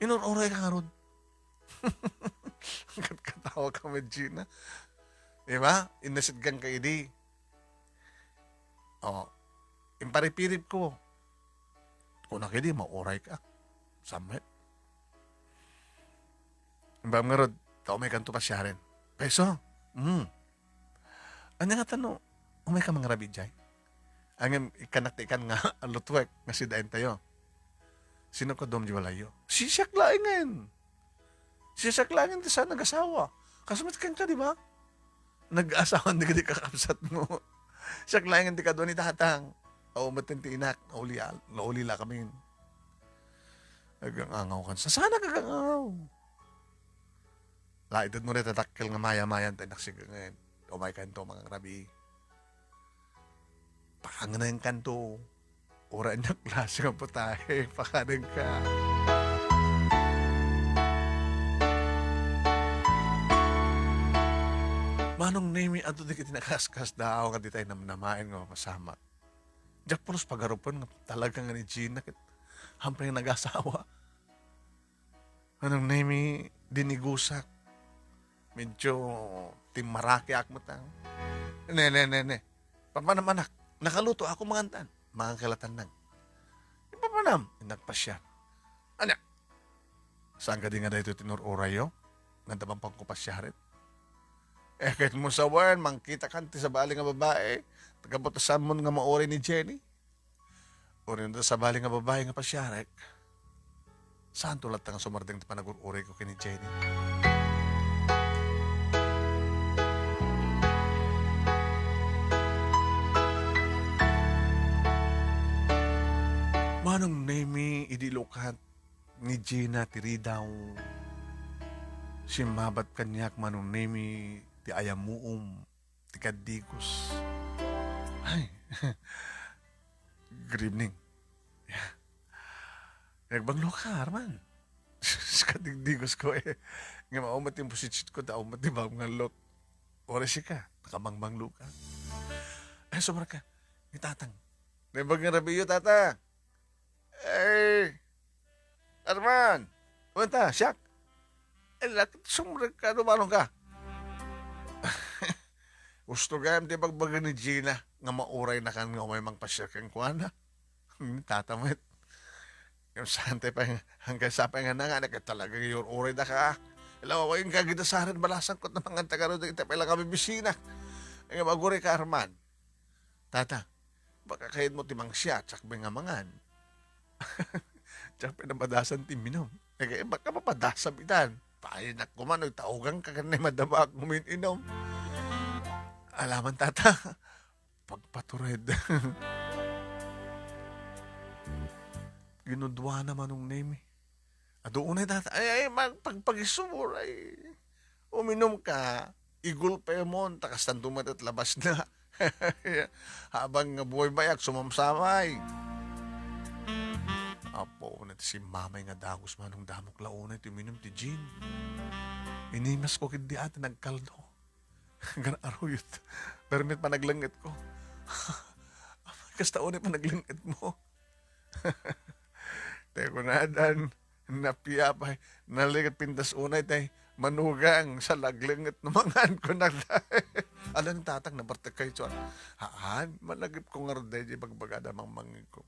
Inururay ka nga ron. Katawa ka med Gina. Diba? Inasidgan ka idi. O, imparipirip ko. Kung nakidi, mauray ka. Samit. Imbang nga rod, may kanto pa siya rin. Peso? Ano nga tanong? Umay ka mga rabidjay? Ang ikanaktikan nga alutwek nga si dain tayo. Sino ka dom jiwalayo? Sisak laingin. Sisak laingin di sa nag-asawa. Kasumit kang ka, di ba? Nag-asawa, hindi ka di kakapsat mo. Siyak laingin di ka doon ni tatang. O matinti inak, naulila kami. Nagangangaw kan. Sana kagangaw. Laitad mo rin tatakil nga maya-mayan tayo naksigangan. Umay kanto mga rabi. Pakanganayin kanto. Ura niya klase nga po tayo. Pakanang ka. Manong name ato di kita nakaskas daw nga di tayo namnamain nga mapasama. Diyak pulos pagarupan nga talaga nga ni Gina kit hampay nag-asawa. Manong name dinigusak. Medyo timaraki ak mo tang. Ne. Papanamanak. Nakaluto ako mangantan. Mga kalatan lang. Ipapanam. Nagpasya. Ano? Saan ka din nga dahito tinururay yo? Ganda bang pangkupasya rin? Kahit mo sa wan, mangkita kanti sa bali nga babae. Tagabutasan mo nga maori ni Jenny. Uri na sa bali nga babae nga pasyarek. Saan tulat nga sumarding na panag-uri ko kini Jenny? Manong nemi idilukat ni Gina tiri daw. Simabat kanyak manong nemi ti ayam muom, ti kadigos. Ay, good evening. Nagbanglo ka, Arman. Sa kadigdigos ko eh. Nga maumat yung positsit ko, daumat di ba mga lot. Ora siya ka, nakamangmanglo ka. Ay, sobra ka. Ni tatang. Nabag nga rabiyo, tata. Ay, Arman. Wanta, siyak. Ay, lakit sumra ka, dumanong ka. Gusto gayam di bagbaga ni Gina nga mauray na kan nga may mang pasyar kang kuana. Tatamit. Yung sante pa hanggang sa pa nga na nga talagang yung uray na ka. Alam mo, yung kagidasaran balasan ko na mga tagaro na kita pala kami bisina. Ang maguri ka, Arman. Tata, baka kahit mo timang siya, tsak ba nga mangan. Tsak pinabadasan timinom. Eh, baka mapadasab itan. Pahay na kuman, taugang ka kanay madaba at inom. Alaman, tata, pagpatured. Ginudwa naman nung name eh. Doon ay tata, ay, pagpagisumur, ay, uminom ka, igulpe mo, takas tantumat at labas na. Habang buhay bayak, sumamsamay. Apo, na si mamay nga dagos manong damok launay, tuminom ti Jean. Inimas ko kindi ata nagkaldo. Gan aruyot. Permit pa naglangit ko. Kastaon pa naglangit mo. Teko na dan, napiyapay, naligat pintas unay tay, manugang sa laglangit namangan ko na tay. Alam ng tatang na bartek kayo chon. Haan, malagip ko nga rin di bagbagada mang mangin ko.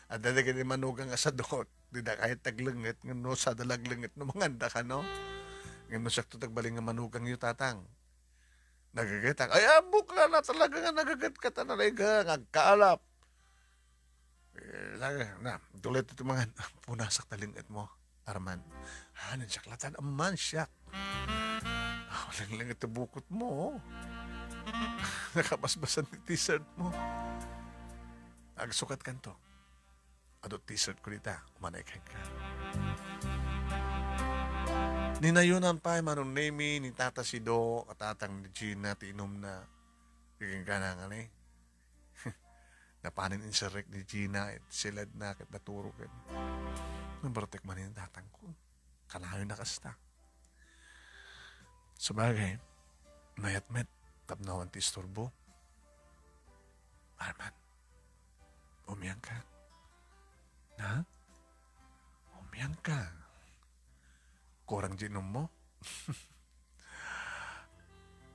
At dali ka di manugang nga sa dokot, di na kahit taglangit, nga no sa dalaglangit namangan da ka no. Ngayon mo sakto tagbaling nga manugang yu tatang. Nagagatang, ay bukla na talaga nga nagagat ka tanalay ka, ngagkaalap. Na, tuloy ito mga punasak talingit mo, Arman. Hanan siya, klatan aman siya. Walang lang ito bukot mo. Nakabasbasan ni t-shirt mo. Agsukat kanto. Adot t-shirt ko dita, umanay ka. Ninayunan pa, manong name ni Tata Sido, katatang ni Gina, tinom na. Higing ka na nga eh. Napanin insurrect ni Gina at silad na kat naturo ka. Nambartek man yung tatang ko. Kanayo na kasta. Sabagay, mayat-met, tapnawan ti istorbo. Arman, umiyang ka. Na? Umiyang ka. Kurang ginom mo?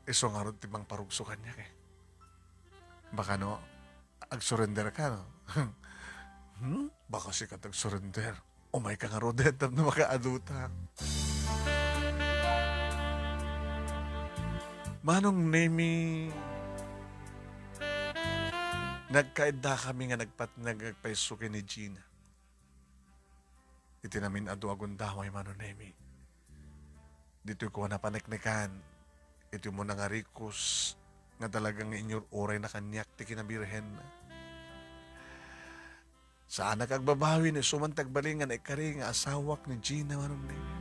Iso nga ron timang parugsukan niya kay. Baka no, ag-surrender ka, no? Baka si katag surrender. Umay ka nga rodet na makaaduta. Manong nemi, nagkaida kami nga nagpaisukin ni Gina. Iti namin adu agundaway manong nemi. Dito ko na paniknikan. Ito mo na nga rikos nga talagang inyor oray na kanyak ti kinabirhen na. Saan nakagbabawi ni sumantag balingan ay kari nga asawak ni Gina manong nemi.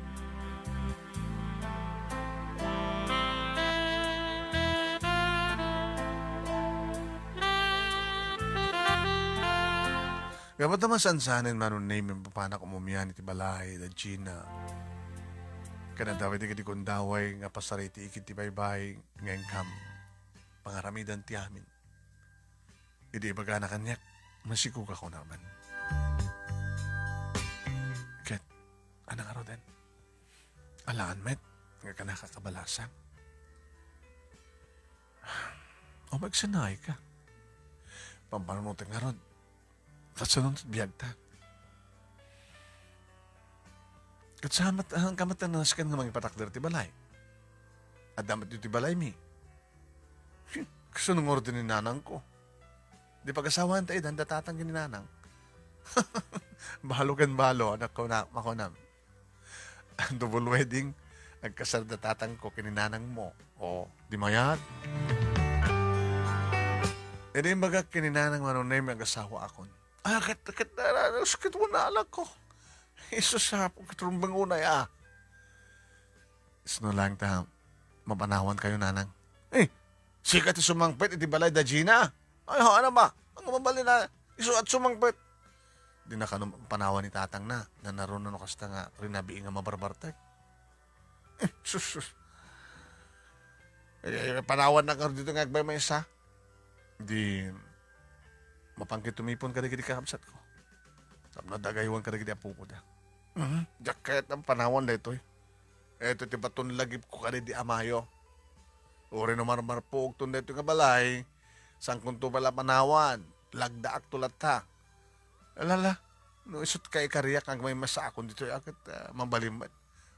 Kapat naman sansanin manong nemi papanak umumiyan iti balay da Gina. Kanadaway di kadi kundaway nga pasariti ikit ti baybay ngayon kam pangaramidan ti amin. Idi baga na kanyak, masikog ako naman. Ket, anang araw din? Alaan met, nga ka nakakabalasang. O magsanay ka. Pampanunutin nga ron. Katsunod biyag ta. Kat sa ang kamatanas ka nga mangipatakder ti balay. At damat yu ti balay mi. Kasunong order ni nanang ko. Di pag-asawahan tayo, danda tatang ni nanang. Balo kan balo, anak ko na, makonam. Double wedding, nagkasal na tatang ko kininanang mo. O, di mayat. E di magag kininanang manunay may asawa akon. Ah, sakit mo na anak ko. Isusapong katurumbang unay ah. Isno lang ta, mapanawan kayo nanang. Eh, sikat sumangpit, iti balay da Gina. Ay, ho, ano ba? Ang mabali na, iso at sumangpit. Di na kanong panawa ni tatang na naroon na kasta nga rinabi nga mabarbartay. Sus. Panawan na ka dito nga agbay may isa. Di, mapangkit tumipon ka na gini kakamsat ko. Sab na dagaywan ka na gini apo ko da. Jacket ang panawan da ito eh. Eto ti baton lagip ko ka di amayo. Uri no marmarpog tun dito nga balay. Sang kunto bala panawan. Lagdaak tulat ta. Alala, no isot kay kariyak ang may masakon dito akit mabalimad.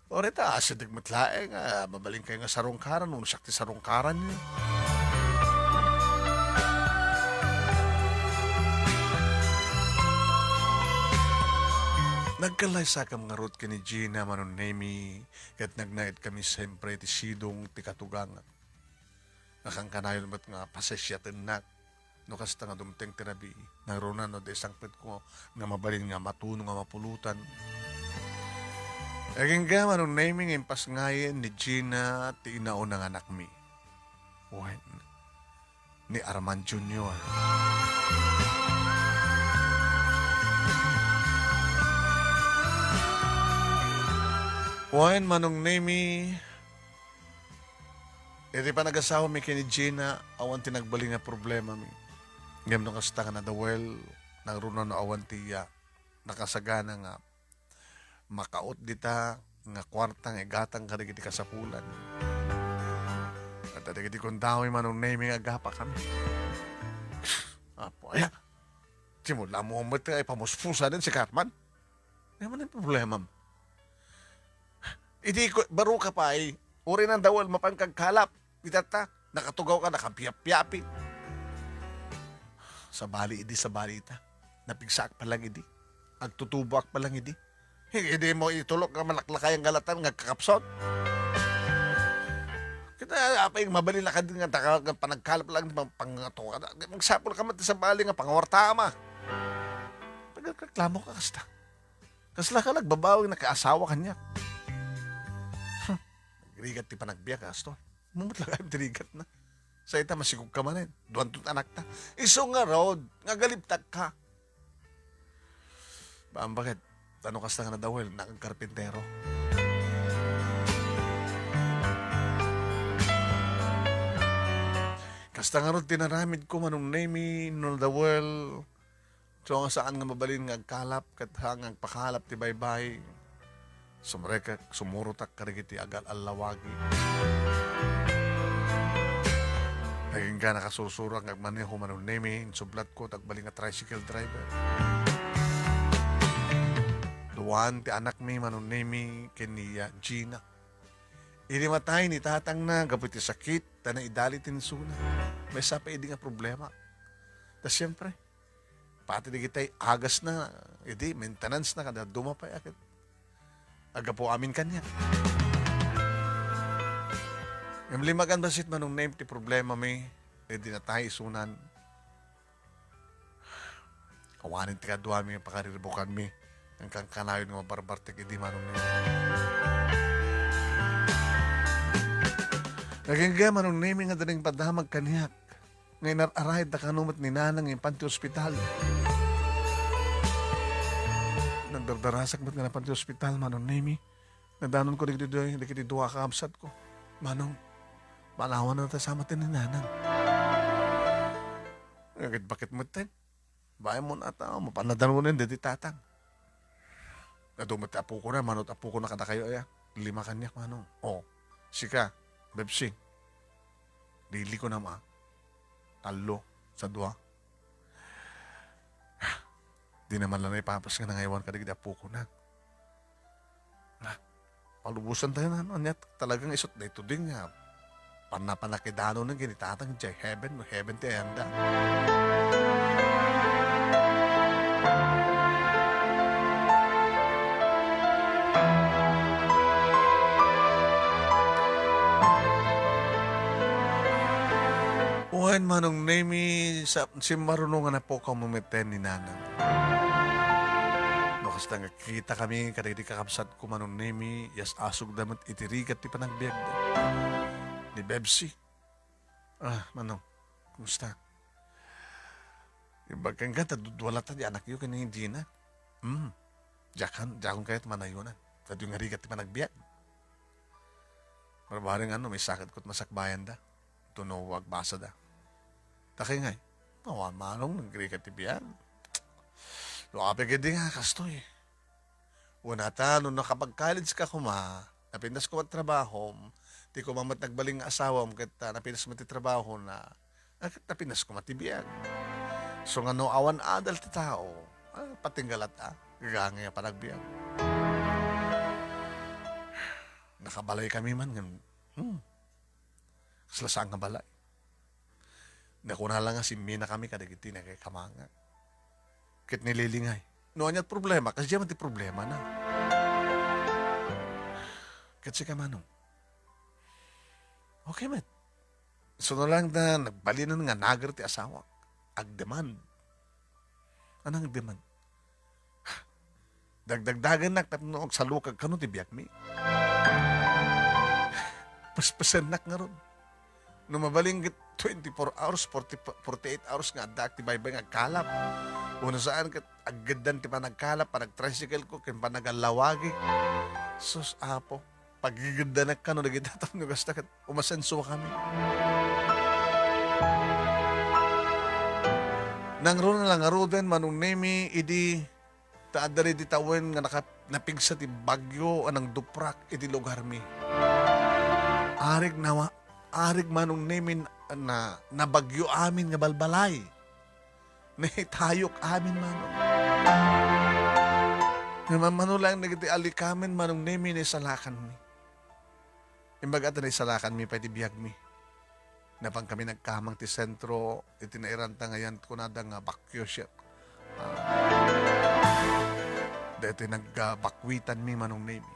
Ore ta, asidig matlaeng, mabaling kayo nga sarungkaran, no sakti sarungkaran niyo. Nagkalay sa kam nga root ka ni Gina manon nemi, kat nagnait kami siyempre ti sidong ti katugang. Nakangkanayon mat nga pasesyatin na. No kasta nga dumteng tirabi, naroon no de sangpit ko nga mabalin nga matuno nga mapulutan. Aging gaman nung naming impas ngayon ni Gina ti inaon ng anak mi. When? Ni Arman Jr. When manong nami, iti pa nag-asawa mi kini Gina, awan tinagbaling nga problema mi. Ngam nung kasta nga na dawel, nagruna no awan tiya, nakasagana nga, makaot dita, nga kwartang igatang karigiti kasapulan. At adigiti kong dawi manong naming agapa kami. Apo, aya, simula mo umat ay pamuspusa din si Cartman. Ay man ang problema mo. Idi ko, baro ka pa ay, uri ng dawel, mapangkagkalap, itata, nakatugaw ka, nakapiap-piapi. Sa bali ita. Napigsaak pa lang idi. Agtutubak pa lang idi. Hindi mo itulok nga malaklakay ang galatan nga kakapsot. Kita apa yung mabali na ka din nga panagkalap lang pangato ka. Magsapol ka man sa bali nga pangawartama. Pagkaklamo ka kasta. Kasla ka nagbabawang nakaasawa kanya. Rigat ti panagbiyak kasto. Mumutla kayo tirigat na. Sa ita masigog ka manin. Duwan tut anak ta. Iso nga road. Nga galiptag ka. Bakit? Ano kasta nga na dawel? Nakagkarpintero. Kasta nga road tinaramid ko manong name no dawel. So nga saan nga mabalin nga agkalap kat hangang pakalap ti baybay. Sumurutak karigiti agal alawagi. Naging ka nakasusurang agmaneho manong name sublat ko tagbaling nga tricycle driver. Duwan ti anak mi manong name kiniya Gina. Inimatay ni tatang na gabuti sakit na idali tinsuna. May sapa idi nga problema. Tas siyempre, pati di kita'y agas na, idi maintenance na kada dumapay akit. Aga po amin kanya. Yung limagan basit manong name ti problema mi, idi na tayo isunan. Kawanin ti kadwa mi yung pakariribukan mi. Ang kangkanayon ng mabarbartik idi manong name. Naging gaman ng naming nga daling padamag kaniyak. Ngayon arahid na kanumat ni Nanang yung panti ospital. Nagdardarasak ba't nga na panti ospital, manong nami. Nadanon ko dikiti duwa kaamsat ko. Manong, malawan na tasama tin ni Nanang. Bakit mo tin? Bahay mo na tao, mapanadan mo na yun, diti tatang. Nadumat apo ko na, manot apo ko na kada kayo ay. 5 kanyak, manong. O, sika. Bebsi, dili ko na talo sa dua. Di naman lang ipapas nga nangayawan ka digda po ko na. Palubusan tayo na, anyat talagang isot na ito din nga. Panapanakidano ng ginitatang jay heaven ti handa. Uwan manong name si marunong na po kamumiten ni Nanang. No, kasta nga kita kami, kada di kakapsat ko manong name, yas asog damat itirigat ti panagbiag da. Ni Bebsi. Manong, kumusta? Yung bagkang gata, dudwala ta di anak yu kani Gina. Hmm, jakon kayat manayunan. At yung harigat ti panagbiyak. Marbaring may sakit ko't masakbayan da. Tunuwag basa da. Takay ngay, manong nagrigat ti biyak. Lukape ka di nga, kastoy. Una ta, nung nakapag-college ka napindas ko at trabaho, ti ko mamat nagbaling nga asawa mo, kat napinas mo ti trabaho napinas ko matibiyag. So nga no, awan adal ti tao, patinggalat gagangay pa nagbiag. Nakabalay kami man, slasang nga balay. Nakuna lang nga si Mina kami kadagiti na kay kamanga. Kit nililingay. No, anyat problema, kasi diyan ti problema na. Kasi ka manong. Okay, man. So no lang na nagbalinan nga nagar ti asawa. Agdemand. Anong demand? Dagdagdagan nak tapno sa lukag kano ti biyak mi. Paspasan nak nga ron. No mabaling 24 hours, 48 hours nga adak ti baybay nga kalap. Una saan kat agadan ti panagkalap, panag-tricycle ko, kin panagalawagi. Sus, apo. Pagigandanak ka no, nagitatap no, basta kat umasenso kami. Nang ro na lang, arudan, manong nemi, idi, taadari di tawen nga napigsa ti bagyo, anang duprak, idi lugar mi. Arig manong nemi na nabagyo amin nga balbalay. Tayok amin manong. Manulang nagiti alikamen manong nemi ni salakan mi. Imbaga na isalakan mi pwede biyag mi. Napang kami nagkamang ti sentro, itinairanta ngayon ko na nga bakyo siya. Dito nagbakwitan mi manong nemi.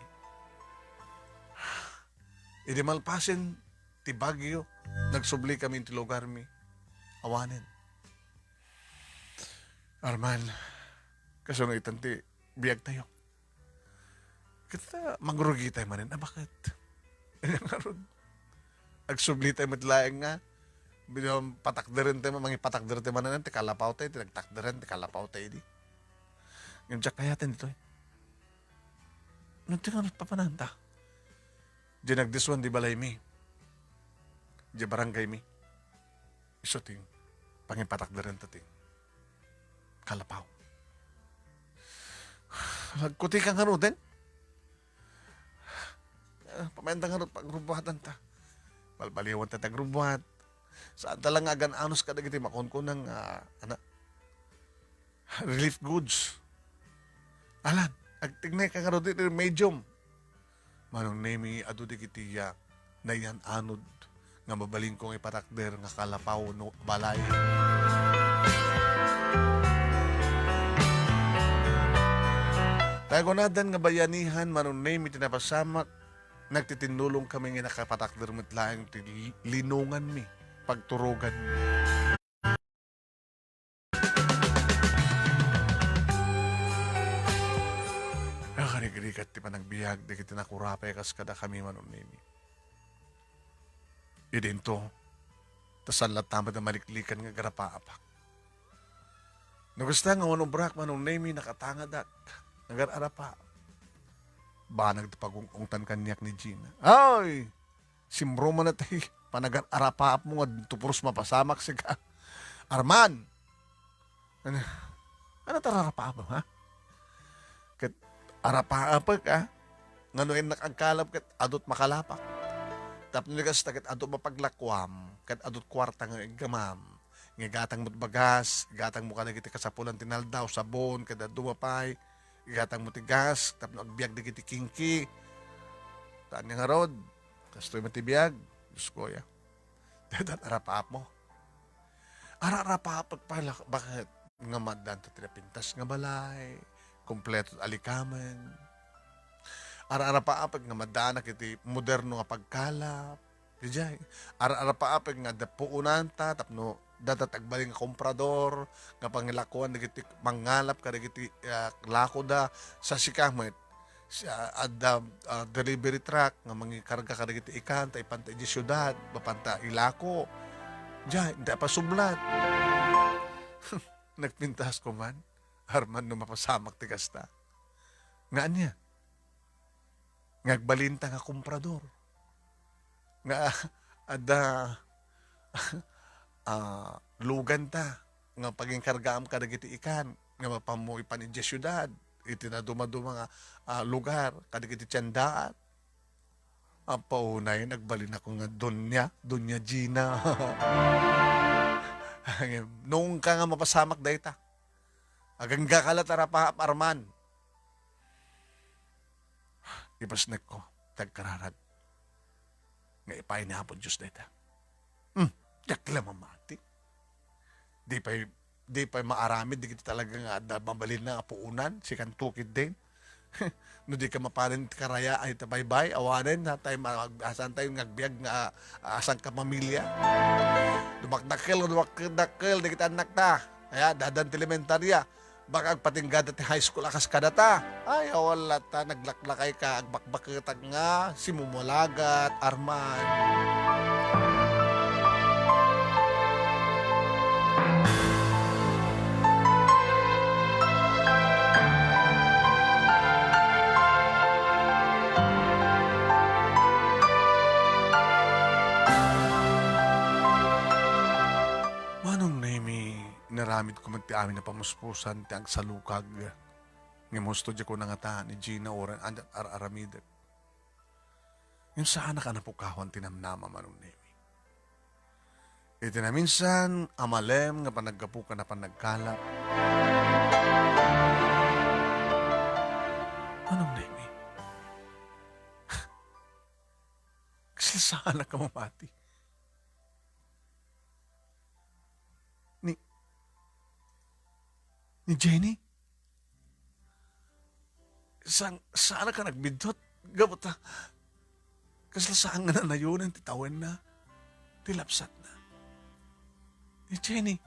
Idi malpasin ti bagyo, nagsubli kami ti lugar mi. Awanin. Arman, kasungitan ti biyag tayo. Kita magrugi tayo manin. Bakit? Agsubli tayo matlaeng nga. Bilang patakdarin tayo, mga patakdarin tayo manin. Ti kalapaw tayo, tinagtakdarin, ti kalapaw tayo di. Yung tsak kayatin ito eh. Nung tinganot papananta. Di nagdiswan di balay mi. Di barangay mi. Iso ting, pangipatakdarin tating. Kalapaw. Lagkuti kang harutin. Pamayantang harut pagrubuhatan ta. Balbaliwan ta tagrubuhat. Saan talang agan anos ka dagiti makunkun ng relief goods. Alan, agtignay kang harutin medium. Manong nemi adu digitiya na yan anod nga mabaling kong ipatakder nga kalapaw no balay. Tagunadan nga bayanihan manong nemi tinapasamak nagtitinulong kami nga nakapatakder metlaeng linungan mi pagturugan mi. Karigrigat ti panagbiag di kiti nakurapay kas kada kami manong nemi. Idinto, tasalat tamad na maliklikan nga garapaapak. Nagusta nga manubrak manong nemi nakatangadak, nagararapa. Ba nagtapagungungtan kanyak ni Gina. Ay! Simro man na tayo, panagararapaap mo nga tupuros mapasamak siya. Arman! Ano tararapaap mo, ha? Kat arapaap ka, nganuin nakagkalap kat adot makalapak. Tapos nilagas tagat adot mapaglakwam, kat adot kwarta nga gamam. Nga gatang mo't bagas, gatang mo ka nagiti kasapulan tinaldaw, sabon, kada dumapay, gatang mo tigas, tapos agbiag di kiti kingki. Taan nga rod, kastoy matibiyag, Diyos ko ya. Dadat arapaap mo. Ararapaap pala, bakit nga madan ta tinapintas nga balay, kompleto alikamen. Ara-arapaap nga madana kiti moderno nga pagkalap. Dijay. Ara-arapaap nga dapuunan ta, tapno datatagbaling nga komprador, nga pangilakuan nagiti mangalap ka nagiti lako da sa sikamit. Delivery truck nga mangikarga ka nagiti ikan, ta ipanta di syudad, bapanta ilako. Diyan, hindi pa sublat. Nagpintas ko man. Arman no mapasamak ti kasta. Nga niya. Ngagbalinta nga komprador. Nga ada lugan ta. Nga paging kargaam ka dagiti ikan. Nga mapamuy pa ni syudad. Iti na dumaduma nga lugar. Kadagiti tiyandaan. Ang paunay, nagbalin ako nga Donya Gina. Nung ka nga mapasamak dayta. Agangga kalatara pa arman. Ipasnek ko, tagkararad. Nga ipay na hapon Diyos dayta. Yakla mamati. Di pa maaramid, di kita talaga nga mabalin na puunan, si kantukid din. No di ka maparin karaya ay tabaybay, awanin na tayo asan tayo ngagbiag nga asan ka pamilya. Dumakdakil, di kita anak ta. Kaya dadan elementarya. Baka agpatinggada ti high school akas kadata. Ay, wala ta, naglaklakay ka, agbakbakitag nga, si Mumulagat, Arman. Manong nemi, naramid ko man ti amin na pamuspusan ti agsalukag. Nga musto di ko nangata ni Gina oran araramidet. Yung saan ka napukawan tinamnama manong nemi. Iti na minsan, amalem nga panaggapu ka na panagkalap. Manong nemi. Kasi saan ka mamati. Ni Jenny? Saan ka nagbidot? Gabot na. Kaslasaan nga na yun, titawan na. Tilapsat na. Ni Jenny.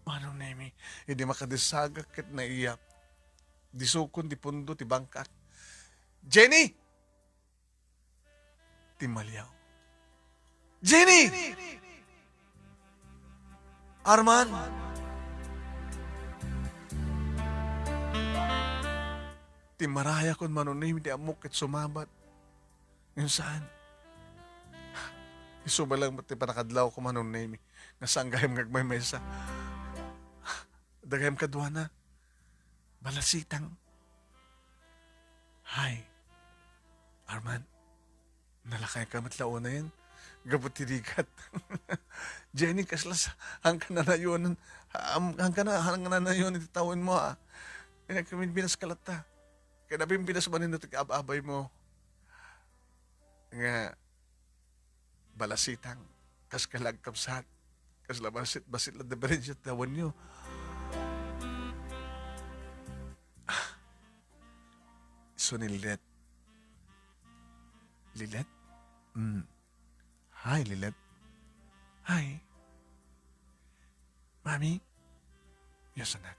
Manong nemi, hindi makadisagak kat naiyak. Disukon, di pundo, ti bangkat. Jenny! Timalyaw. Jenny! Arman! Timaraya kon manunim di amok at sumabat. Yung saan? Isubalang mo ti panakadlaw ko manunim. Nasaan gayam ngagmay mesa. Dagayam kadwa na. Balasitang. Hay. Arman. Nalakay ka matlao na yan. Gabot tirigat. Jenny, kaslas, hanggang na yun, hanggang na yun, ititawin mo, ah. Kaya binas kalata. Kaya nabing binas manin natin kaababay mo. Nga, balasitang, kas kalagkapsat, kas labasit la deberin siya tawan nyo. So, Lilet. Lilet? Hi, Lilet. Hi. Mami? Yes, anak.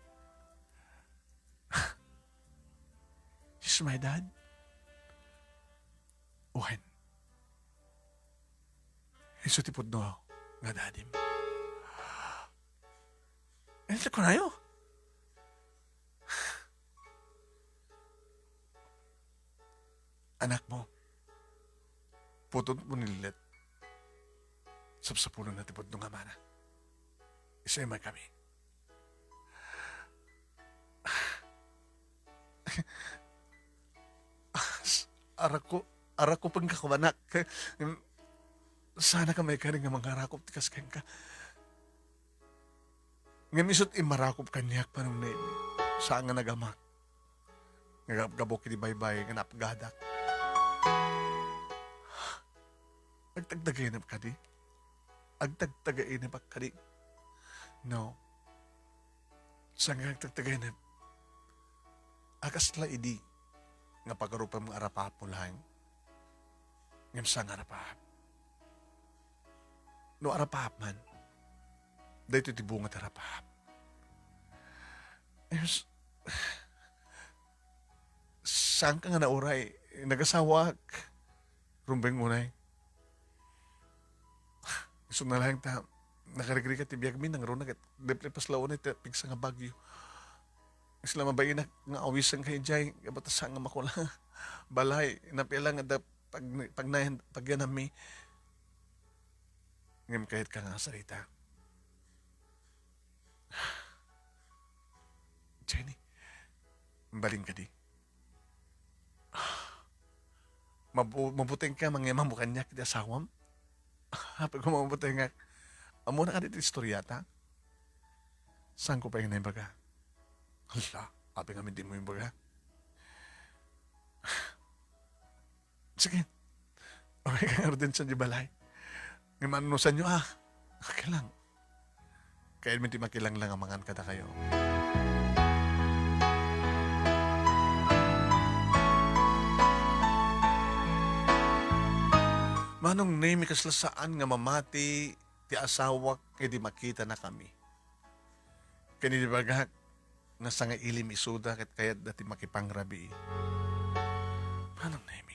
This is my dad. Uhen. Iso tipod no nga dadim. Ito ko na yun. Anak mo. Putod mo nilit. Sapsapunan na tipod nung amana. Isema kami. Arak ko pang kakumanak. Sana ka may karing nga mangarakop tikas kang ka. Nga misot imarakop kanyak pa nung name. Saan nga nagamak. Nga gabok di baybay nga napgadak. Agtagtagainap ka di? Agtagtagainap ka di? No. Saan nga agtagtagainap? Akas la idi. Nga pagarupan mong arapap mo lang. Ngam saan arapap? No arapap man. Dahil ito tibungat arapap. Ayos. Saan ka nga nauray? Nagasawag. Rumbeng unay. Iso na lang ta, nakarigri ka tibiyag mi, nang runag at deplipas laon ito, pigsa nga bagyo. Isla mabayin na nga awisan kay Jay, kabatasan nga makula. Balay, napila nga da, pag yan mi, ngam kahit ka nga sarita. Jenny, baling ka di. Mabuting ka, mangyamang mo kanya, kiti asawam. Pag mabuting nga, amo na ka dito istoryata. Saan ko pa yung naibaga? Hala, api nga hindi mo yung baga. Sige, okay ka nga rin sa di balay. Ngayon manunusan nyo okay lang. Kaya hindi makilang lang amangan kada kayo. Manong name kaslasaan nga mamati ti asawak kay di makita na kami. Kani di bagak nga sa nga ilim isuda ket kayat dati makipangrabi. Manong name?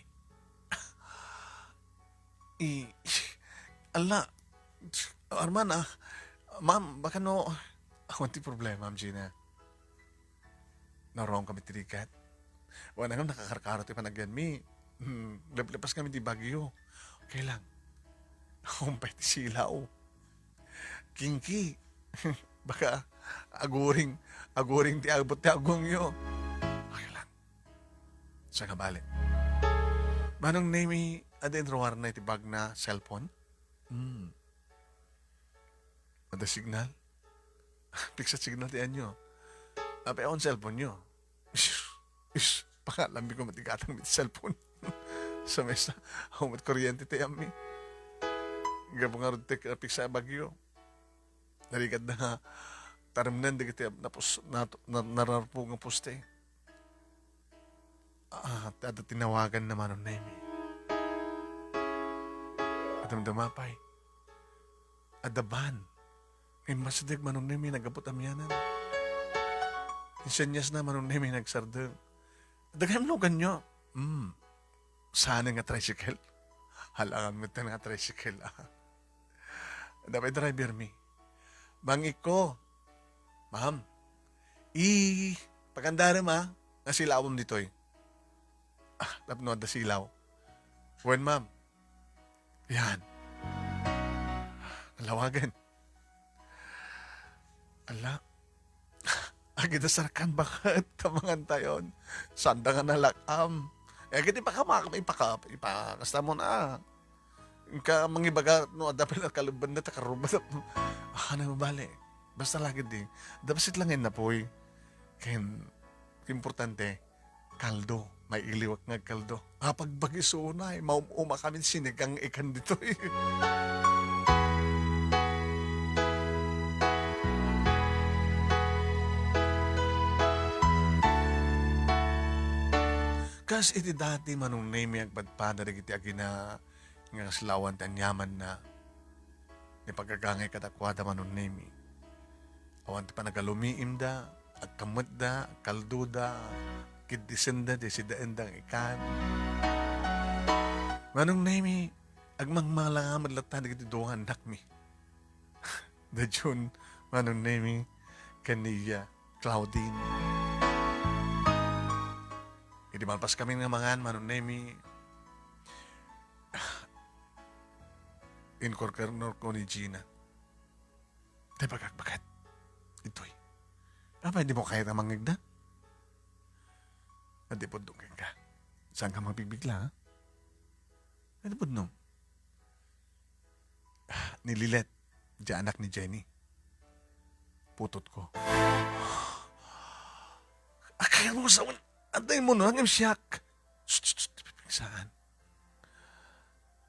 Ala, Arman ma'am, baka no, awan ti problema, ma'am Gina. Narong kami tirikat. Wala nga nakakarkaro ti panagyan mi. Lepas kami di Bagyo. Kailang, humpay ti silaw. Kinki. Baka aguring ti abot ti agong yo. Okay lang. Sa kabali. Manong name adin rawar na iti bag na cellphone? Ada signal? Piksat signal ti anyo. Ape on cellphone nyo. Pakalambi ko matigatang mit cellphone. Sa mesa, humat kuryente ti ami. Gabo nga rin piksa Bagyo. Narigad na taramnan di kiti nararpo nga poste. At tinawagan naman ng Nemi. Adamdamapay. Adaban. May masadig manong Nemi nagabot amyanan. Insenyas na manong Nemi nagsardeng. Daghan mo ganyo. Sana nga tricycle. Halangan mo ito nga tricycle. Dapat driver mi. Bangik ko. Ma'am. Pagandara ma. Nasilawom dito eh. Tapno da silaw. When ma'am. Yan. Nalawagan. Ala. Agad sarkan bakit kamangan tayon. Sanda nga nalakam. Kiti pa ka ipakasta mo na. Ka mangibaga no dapat na kaluban na takaruban na mabali. Basta lagi din. Dapat lang na po'y. Kaya importante kaldo. May iliwak nga kaldo. Pag bagiso na maumuma kami sinigang ikan dito eh. Kas iti dati manong name agpadpada iti agina nga slawan tanyaman na ni pagkagangay katakwada manong name. Awan ti panagalumiim da, agkamot da, kaldo da, kidisenda di sidaendang ikan. Manong name, agmangmalangamad latan iti duhan nakmi. Da June, manong name, kaniya Claudine. Di malpas kami nga mangan, manong nemi, inkorkarnor ko ni Gina. Tay bakit? Ito'y. Hindi mo kaya na mangigda? Hindi po dungin ka. Saan ka magbibigla, ha? Hindi po nung. Ni Lilet, di anak ni Jenny. Putot ko. Kaya mo sa antay mo no, hanggang siyak. Saan?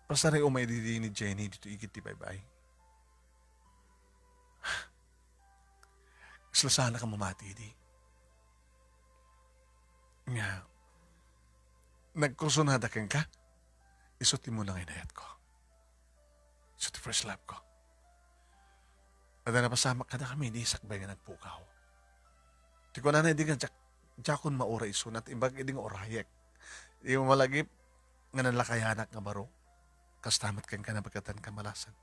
Pasaray umay didi ni Jenny dito ikit ti bye-bye. Isla sana ka mamati di. Nga, nagkursunada kang ka, isuti mo lang inayat ko. Isuti first love ko. Ada na pasama kada kami, di sakbay nga nagpukaw. Di ko na hindi nga jakon maura isunat, imbag hindi nga orayek. Di mo malagip, nga nalakayanak nga baro. Kastamat kang ka na pagkatan kamalasan.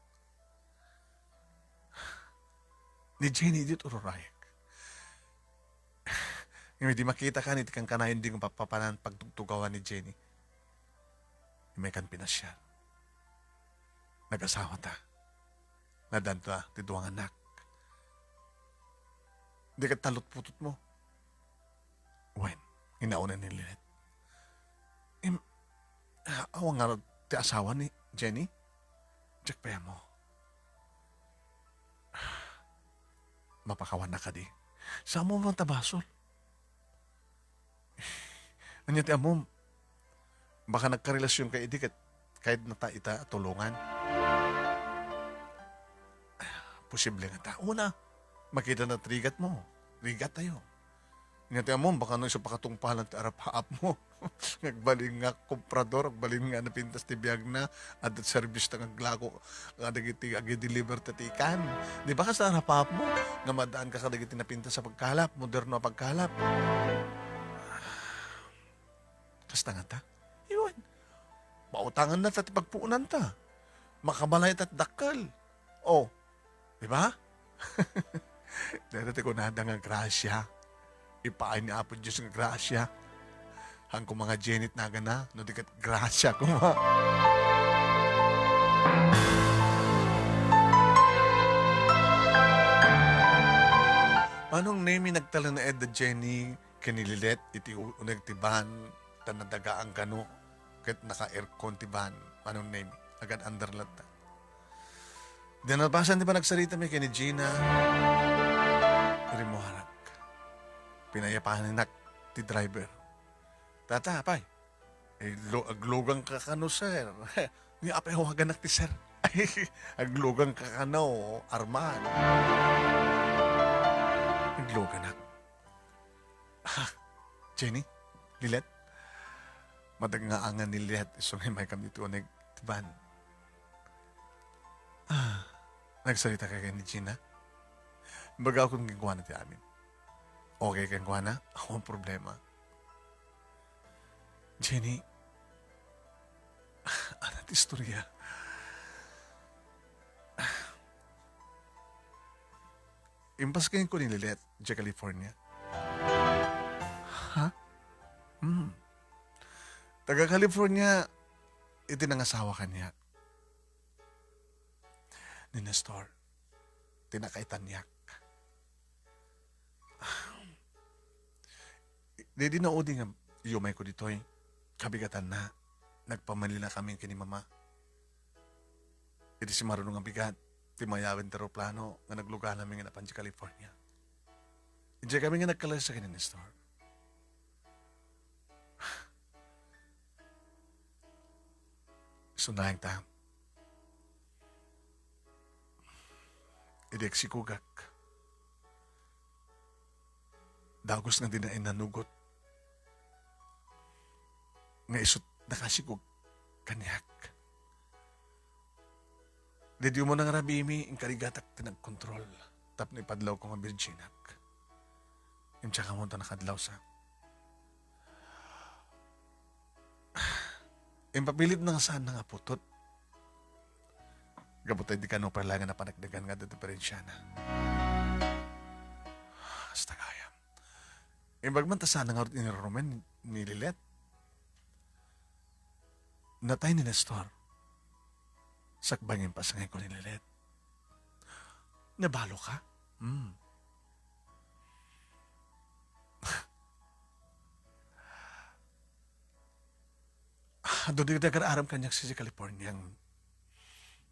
ni Jenny dito rurayag. Ngayon di makita ka, iti kang kanayon di kong papapanan pagtugtugawan ni Jenny. May kan pinasya. Nag-asawa ta. Nadanta, ti duwang anak. Di ka talot putot mo. Wen, inauna ni Linet. Awang nga ti asawa ni Jenny? Jack pa mo. Mapakawan na ka di. Saan mo mga tabasol? Anya ti amom, baka nagkarelasyon kay idi kahit nata ita tulungan. Posible nga ta. Una, makita na trigat mo. Rigat tayo. Anya ti amom, baka no isa pakatungpalan ti arap-haap mo. Nagbaling nga komprador, nagbaling nga napintas ti biyag na at service na ngaglago nga dagiti agi-deliver tatikan. Di ba ka sa arap-haap mo? Nga madaan ka kadagiti napintas sa pagkalap, moderno pagkalap. Kasta nga ta? Iwan. Mautangan na tati pagpuunan ta. Makabalay tat dakal. Oh, di ba? Dito ko nada nga grasya. Ipaay ni Apo Diyos nga grasya. Hang ko mga Janet na gana, no di kat grasya ko ma. Anong name nagtala na Ed Jenny kanililet iti unag tiban tanadaga ang gano ket naka-aircon tiban anong name agad underlat ta. Dinabasan di ba nagsalita mi kini Gina Rimuharak. Pinayapahan nak ti driver. Tata apay. Aglugang ka kano sir. Ni apay hawagan nak ti sir. Aglugang ka kano Arman. Aglugan nak. Jenny, Lilet. Madangaangan ni Lilet. So may kami dito nagtiban. Nagsalita ka kay ni Gina. Baga akong gagawa na ti amin. Okay kang gawa na? Ako ang problema. Jenny, anong istorya? Impas kayo ko ni Lilet, sa California. Ha? Taga California, itinangasawa kanya. Ni Nestor, tinakaitanyak. Di na udi nga, yumay ko dito'y, kabigatan na, nagpamali na kami kini mama. Iti si marunong ang bigat, timayawin tero plano, nga nagluga namin nga napan sa California. Diyan kami nga nagkalay sa kini Nestor. Sunayang ta. Idek si Kugak. Dagos nga dinain nanugot. Nga isot nakasigog kanyak. Dedi mo nang rabimi, ang karigatak tinagkontrol. Tap na ipadlaw ko nga virginak. Yung tsaka mo ito nakadlaw sa. Yung papilit na nga saan na nga putot. Gabutay di ka no parlangan na panagdagan nga diferensya na. Hasta kaya. Yung bagmanta sana nga rin iniromen ni Lilet. Natay ni Nestor. Sakbangin pa sa ngayon ko ni Lilet. Nabalo ka? Doon di nag-aaram kanyang si California ang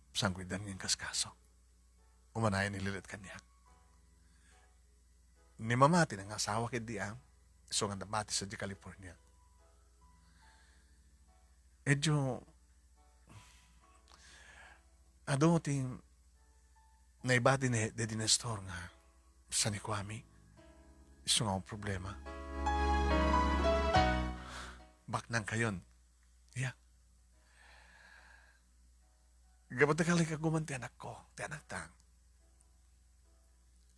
sangguidan ng kaskaso. Umanayan ni Lilet kanya. Ni mamati ng asawa kay Diam, so nga namati sa California. Edyo, ado ting naibati ni Dedi Nestor nga sa ni Kwame, iso nga ang problema. Bak nang kayon. Yeah. Gabat na kali ka gumanti anak ko, ti anak tang.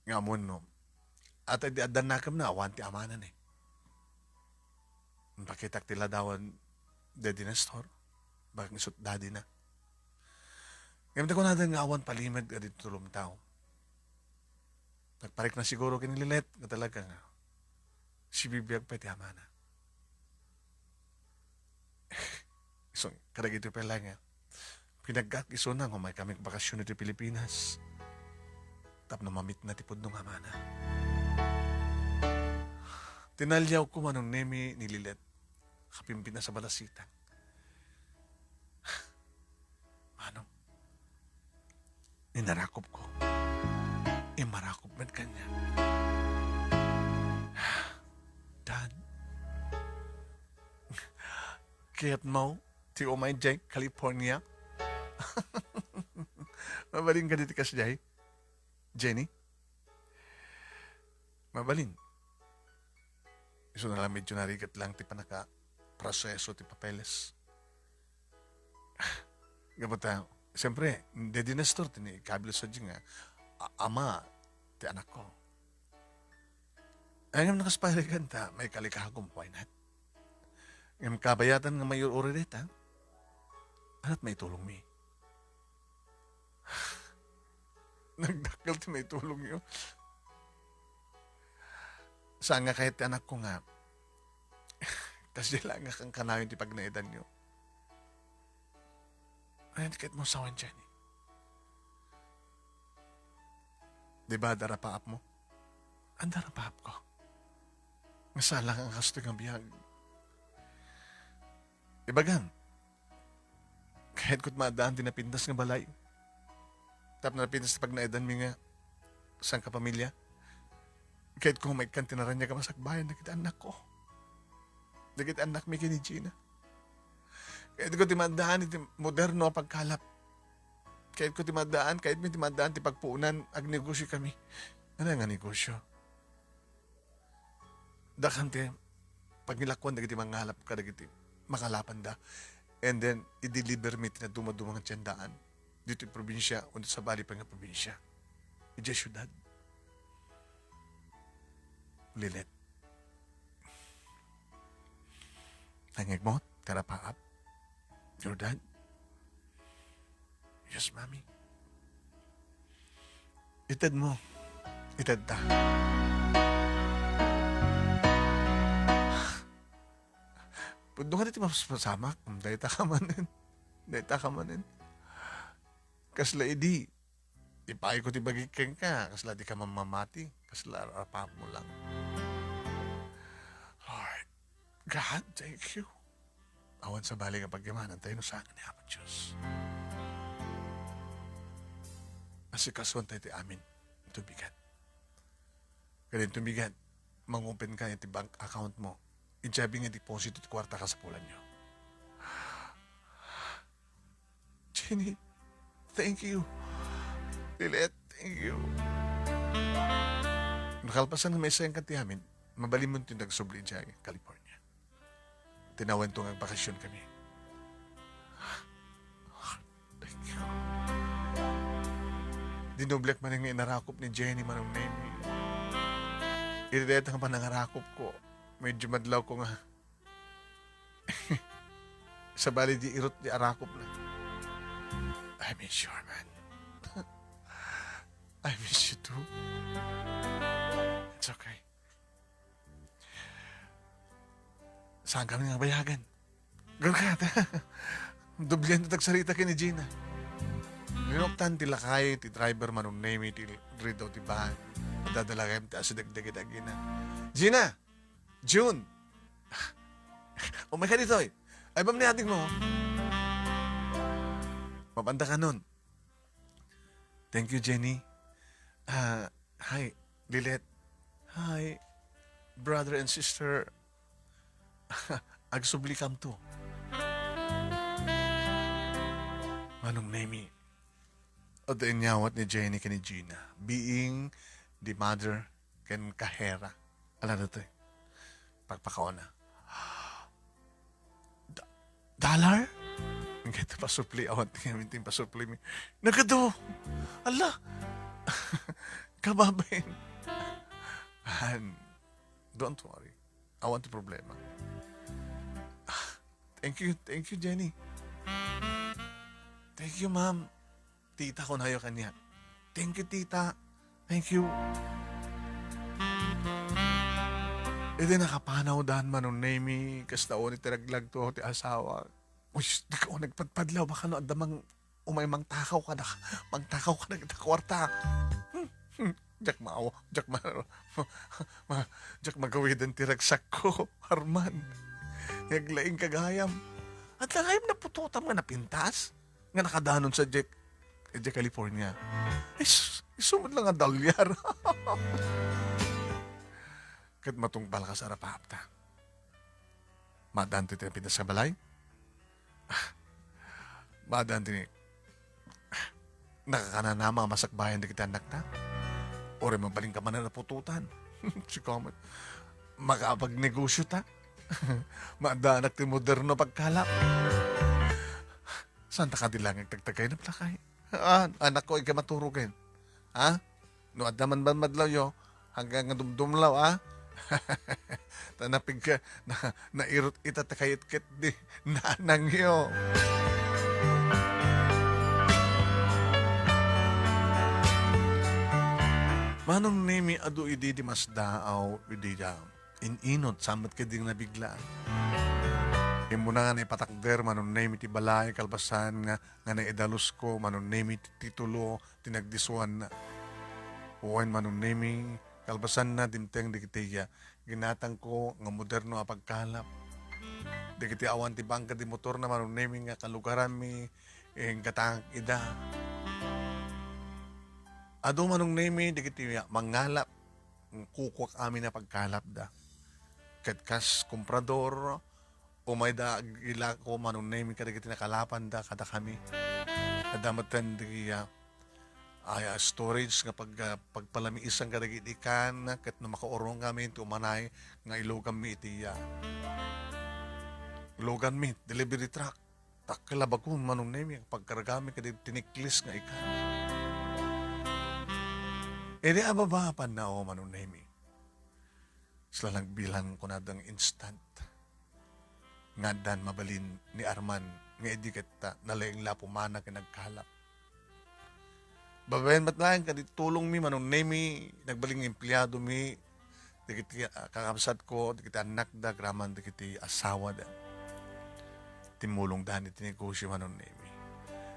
Nga mo no, at di adan nakam na, awan ti amanan eh. Pakitak tila dawan Dedi Nestor, bak nisot daddy na. Ngayon ko na nga awan palimad ka dito tulong tao. Nagparik na siguro kinililet nga talaga nga. Si bibiyag pa ti ama na. So, kadag ito pala nga. Pinagkat iso na kung may kaming bakasyon ito Pilipinas. Tap na mamit na tipod nung ama na. Tinalyaw ko manong nemi nililet. Kapimpin na sa balasitan. Manong, ninarakop ko. Marakop man kanya. Dad, kaya't mo, ti Umay Jay, California. Mabalin ka dito kas Jay? Jenny? Mabalin. Iso na lang medyo narigat lang ti panaka proseso ti papeles. Gabot tayo. Siyempre, de dinestor ti ni kabilo sa nga ama ti anak ko. Ay ngam nakaspayrigan ta, may kalikagom, why not? Ngam kabayatan nga may urireta, anat may tulong mi. Nagdakal ti may tulong yun. Saan nga kahit ti anak ko nga, kasi lang nga kang kanayon ti pagnaidan nyo. Ayan, kahit mo sawan dyan eh. Diba darapaap mo? Ang darapaap ko. Masalang ang kasto ng biyag. Ibagan, kahit ko't maadaan din na pindas ng balay. Tap na pindas pag naedan mi nga sang kapamilya. Kahit kung may kantinaran niya ka masakbayan, nagit anak ko. Nagit anak mi kini Gina. Kahit ko timadaan iti moderno pagkalap. Kahit ko timadaan, kahit may timadaan, ti pagpuunan, ag negosyo kami. Ano nga negosyo? Dakante, pag nilakwan, nagiti mangalap ka, nagiti makalapan da. And then, i-deliver me na dumadumang tiyandaan. Dito yung probinsya, ulit sa bali pa nga probinsya. Ija syudad. Lilet. Tangig mo, karapaap. Your dad. Yes, Mami. Itad mo. Itad ta. Pwede ka dito masamak. Dahil ta ka manin. Dahil ta ka manin. Kasla idi. Ipay ko ti bagikeng ka. Kasla di ka mamamati. Kasla rapap mo lang. Lord, God, thank you. Awan sa bali nga pagyaman. Antayin no sa akin ni Apo Diyos. Kasi kasuan tayo ti amin. Ito bigat. Kaya ito bigat. Mang-open ka yung bank account mo. Ijabi nga deposit at kwarta ka sa pulan nyo. Jenny, thank you. Lilet, thank you. Nakalpasan ng may sayang kanti amin, mabalim mo ito nagsubli dyan, California. Tinawan ito ng bakasyon kami. Thank you. Dinoblek man yung inarakop ni Jenny manong name. Irideta ka pa nangarakop ko. Medyo madlaw ko nga. Sa bali di irot di arakop na. I miss you, man. I miss you too. It's okay. Saan kami nga bayagan? Gagata. Dublihan na tagsalita kay ni Gina. Linoktan ti lakay, ti driver manong name, ti ridaw ti bahan. Madadala kayo ti asidagdagi-dagi na. Gina! June! Umay ka dito eh. Ay, bam ni ating mo. Mapanda ka nun. Thank you, Jenny. Hi, Lilet. Hi, brother and sister. Agsubli kam to. Manong name o the inyawat ni Jenny ka ni Gina, being the mother ken kahera. Alam na ito eh. Pagpakaona. Dollar? Ang ganda pasupli. Awan tingin minting pasupli mi. Nagado! Ala! Kababain. And don't worry. I want the problema. Thank you, Jenny. Thank you, ma'am. Tita ko na yung kanya. Thank you, tita. Thank you. Iti nakapanaw daan manong nemi, kas taon iti raglag to ti asawa. Uy, di ka o nagpadpadlaw, baka no, adamang umay mangtakaw ka na kita kwarta. Jack maawa, ma, Jack magawidan ti ragsak ko, Arman. Naglaing kagayam. At langayam na pututam nga napintas, nga nakadanon sa California. Isumod lang ang dalyar. Kat matungpal ka sa rapapta. Madanti tayo pintas sa balay. Madanti ni nakakananama masakbayan di kita anak na. Ore mabaling ka man na napututan. Si Comet. Makapagnegosyo ta. Madanak ti moderno pagkalap. Santa ka dilang tagtagay na plakay. Anak ko ika maturugin. Ha? No adaman ba madlaw yo? Hanggang nga dumdumlaw, Tanapig ka na irot itatakayit-kit di nanang yo. Manong nemi adu idi di mas daaw idi da ininot samat ka ding nabiglaan. Imo na nga na ipatakder manong nemi ti balay kalbasan nga naidalus ko manong nemi ti titulo tinagdisuan na. Uwan manong nemi kalbasan na dimteng di kitiya ginatang ko nga moderno a pagkalap. Di kiti awan ti bangka di motor na manong nemi nga kalugaran mi katang ida. Ado manong nemi, di kiti mangalap, kukwak amin na pagkalap da. Katkas komprador, umay da ila ko manong nemi kada kiti nakalapan da kada kami. Kadamatan di storage nga pagpalami isang kada ikan, kat na makaurong kami iti umanay nga ilogan mi iti ilogan mi, delivery truck. Takalabag ko manong nemi, pagkaragami kada tiniklis nga ikan. Edi ababapan na o manong nemi. Sila nagbilang ko na dang instant. Nga dan mabalin ni Arman nga edi kita nalayang lapumana ka nagkalap. Babayan ba't lang ka tulong mi manong nemi nagbaling empleyado mi di kiti kakabsat ko di kiti anak da graman di kiti asawa da. Timulong dan iti negosyo manong nemi.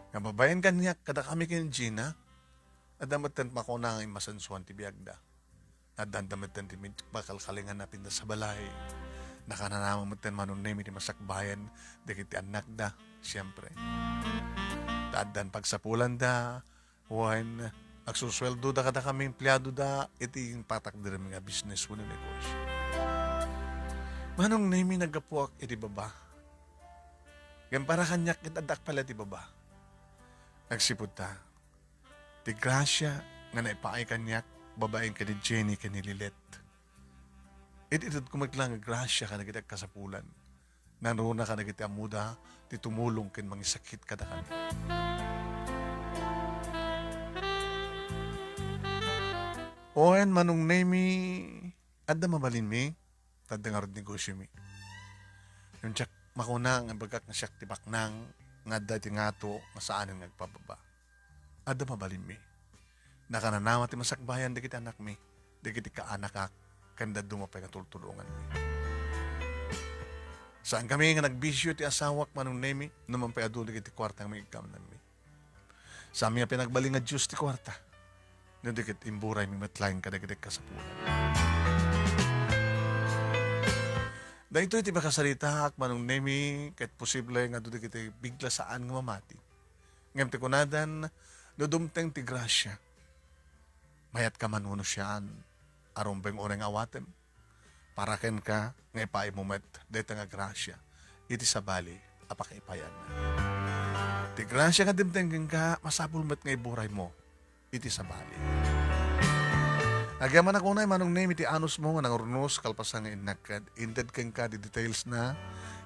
Nga babayan kanya kada kami kin Gina adamatan pa ko na ang masansuan ti biyagda. Nadandamatan ti bakalkalingan na pinda sa balay. Nakananamamatan manong nemi ti masakbayan di kiti anak da, siyempre. Tadan pagsapulan da, wan, agsusweldo da kada kami empleyado da, iti yung patak da mga business mo na negosyo. Manong nemi nagapuak iti baba. Yan para kanyak itadak pala ti baba. Nagsipod ta. Ti grasya nga naipaay kanyak, babaeng ka ni Jenny ka ni Lilet. Ititad kumaglang nga grasya ka na kita kasapulan. Nanuna ka na kita amuda, ti tumulong kin mga sakit kada ka. Oen manong nemi, adda mabalin mi, tadda nga rod negosyo mi. Yung tsak makunang ang bagak nga siyak tibak nang, nga adda ti ngato, nga saan ang nagpababa. Ada mabalin mi. Nakananawa ti masakbayan di kita anak mi. Di kiti ka anak ka. Kanda dumapay nga tultulungan mi. Saan kami nga nagbisyo ti asawak manong nemi. Naman pa adu di kiti kwarta nga may ikamnan mi. Sa amin nga pinagbaling nga Diyos ti kwarta. Nung di kiti imburay mi matlaing kada kiti kasapulan. Da ito iti makasalita manong nemi. Kahit posible nga do di kiti bigla saan nga mamati. Ngam ti kunadan dudumteng ti grasya. Mayat ka manuno siyaan. Arumbeng oreng awatem. Para ken ka, nga ipaay mumet, deta nga grasya. Iti sabali, apakaipayan na. Ti grasya ka dimteng ka, masapul met nga iburay mo. Iti sabali. Agyaman ako na manong name iti anus mo, nga nangurnos, kalpasang inagkad. Inted ken ka, di details na.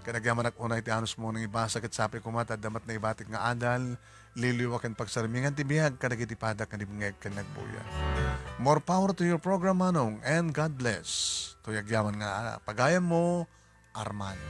Kanagyaman ako na iti anus mo, nang ibasa kat sapi kumata, damat na ibatik nga adal, liliwakan pagsarmingan tibiyag kanagitipadak kanibungeg kan nagbuya. More power to your program manong and God bless. Tuyagyaman nga pagayam mo, Arman.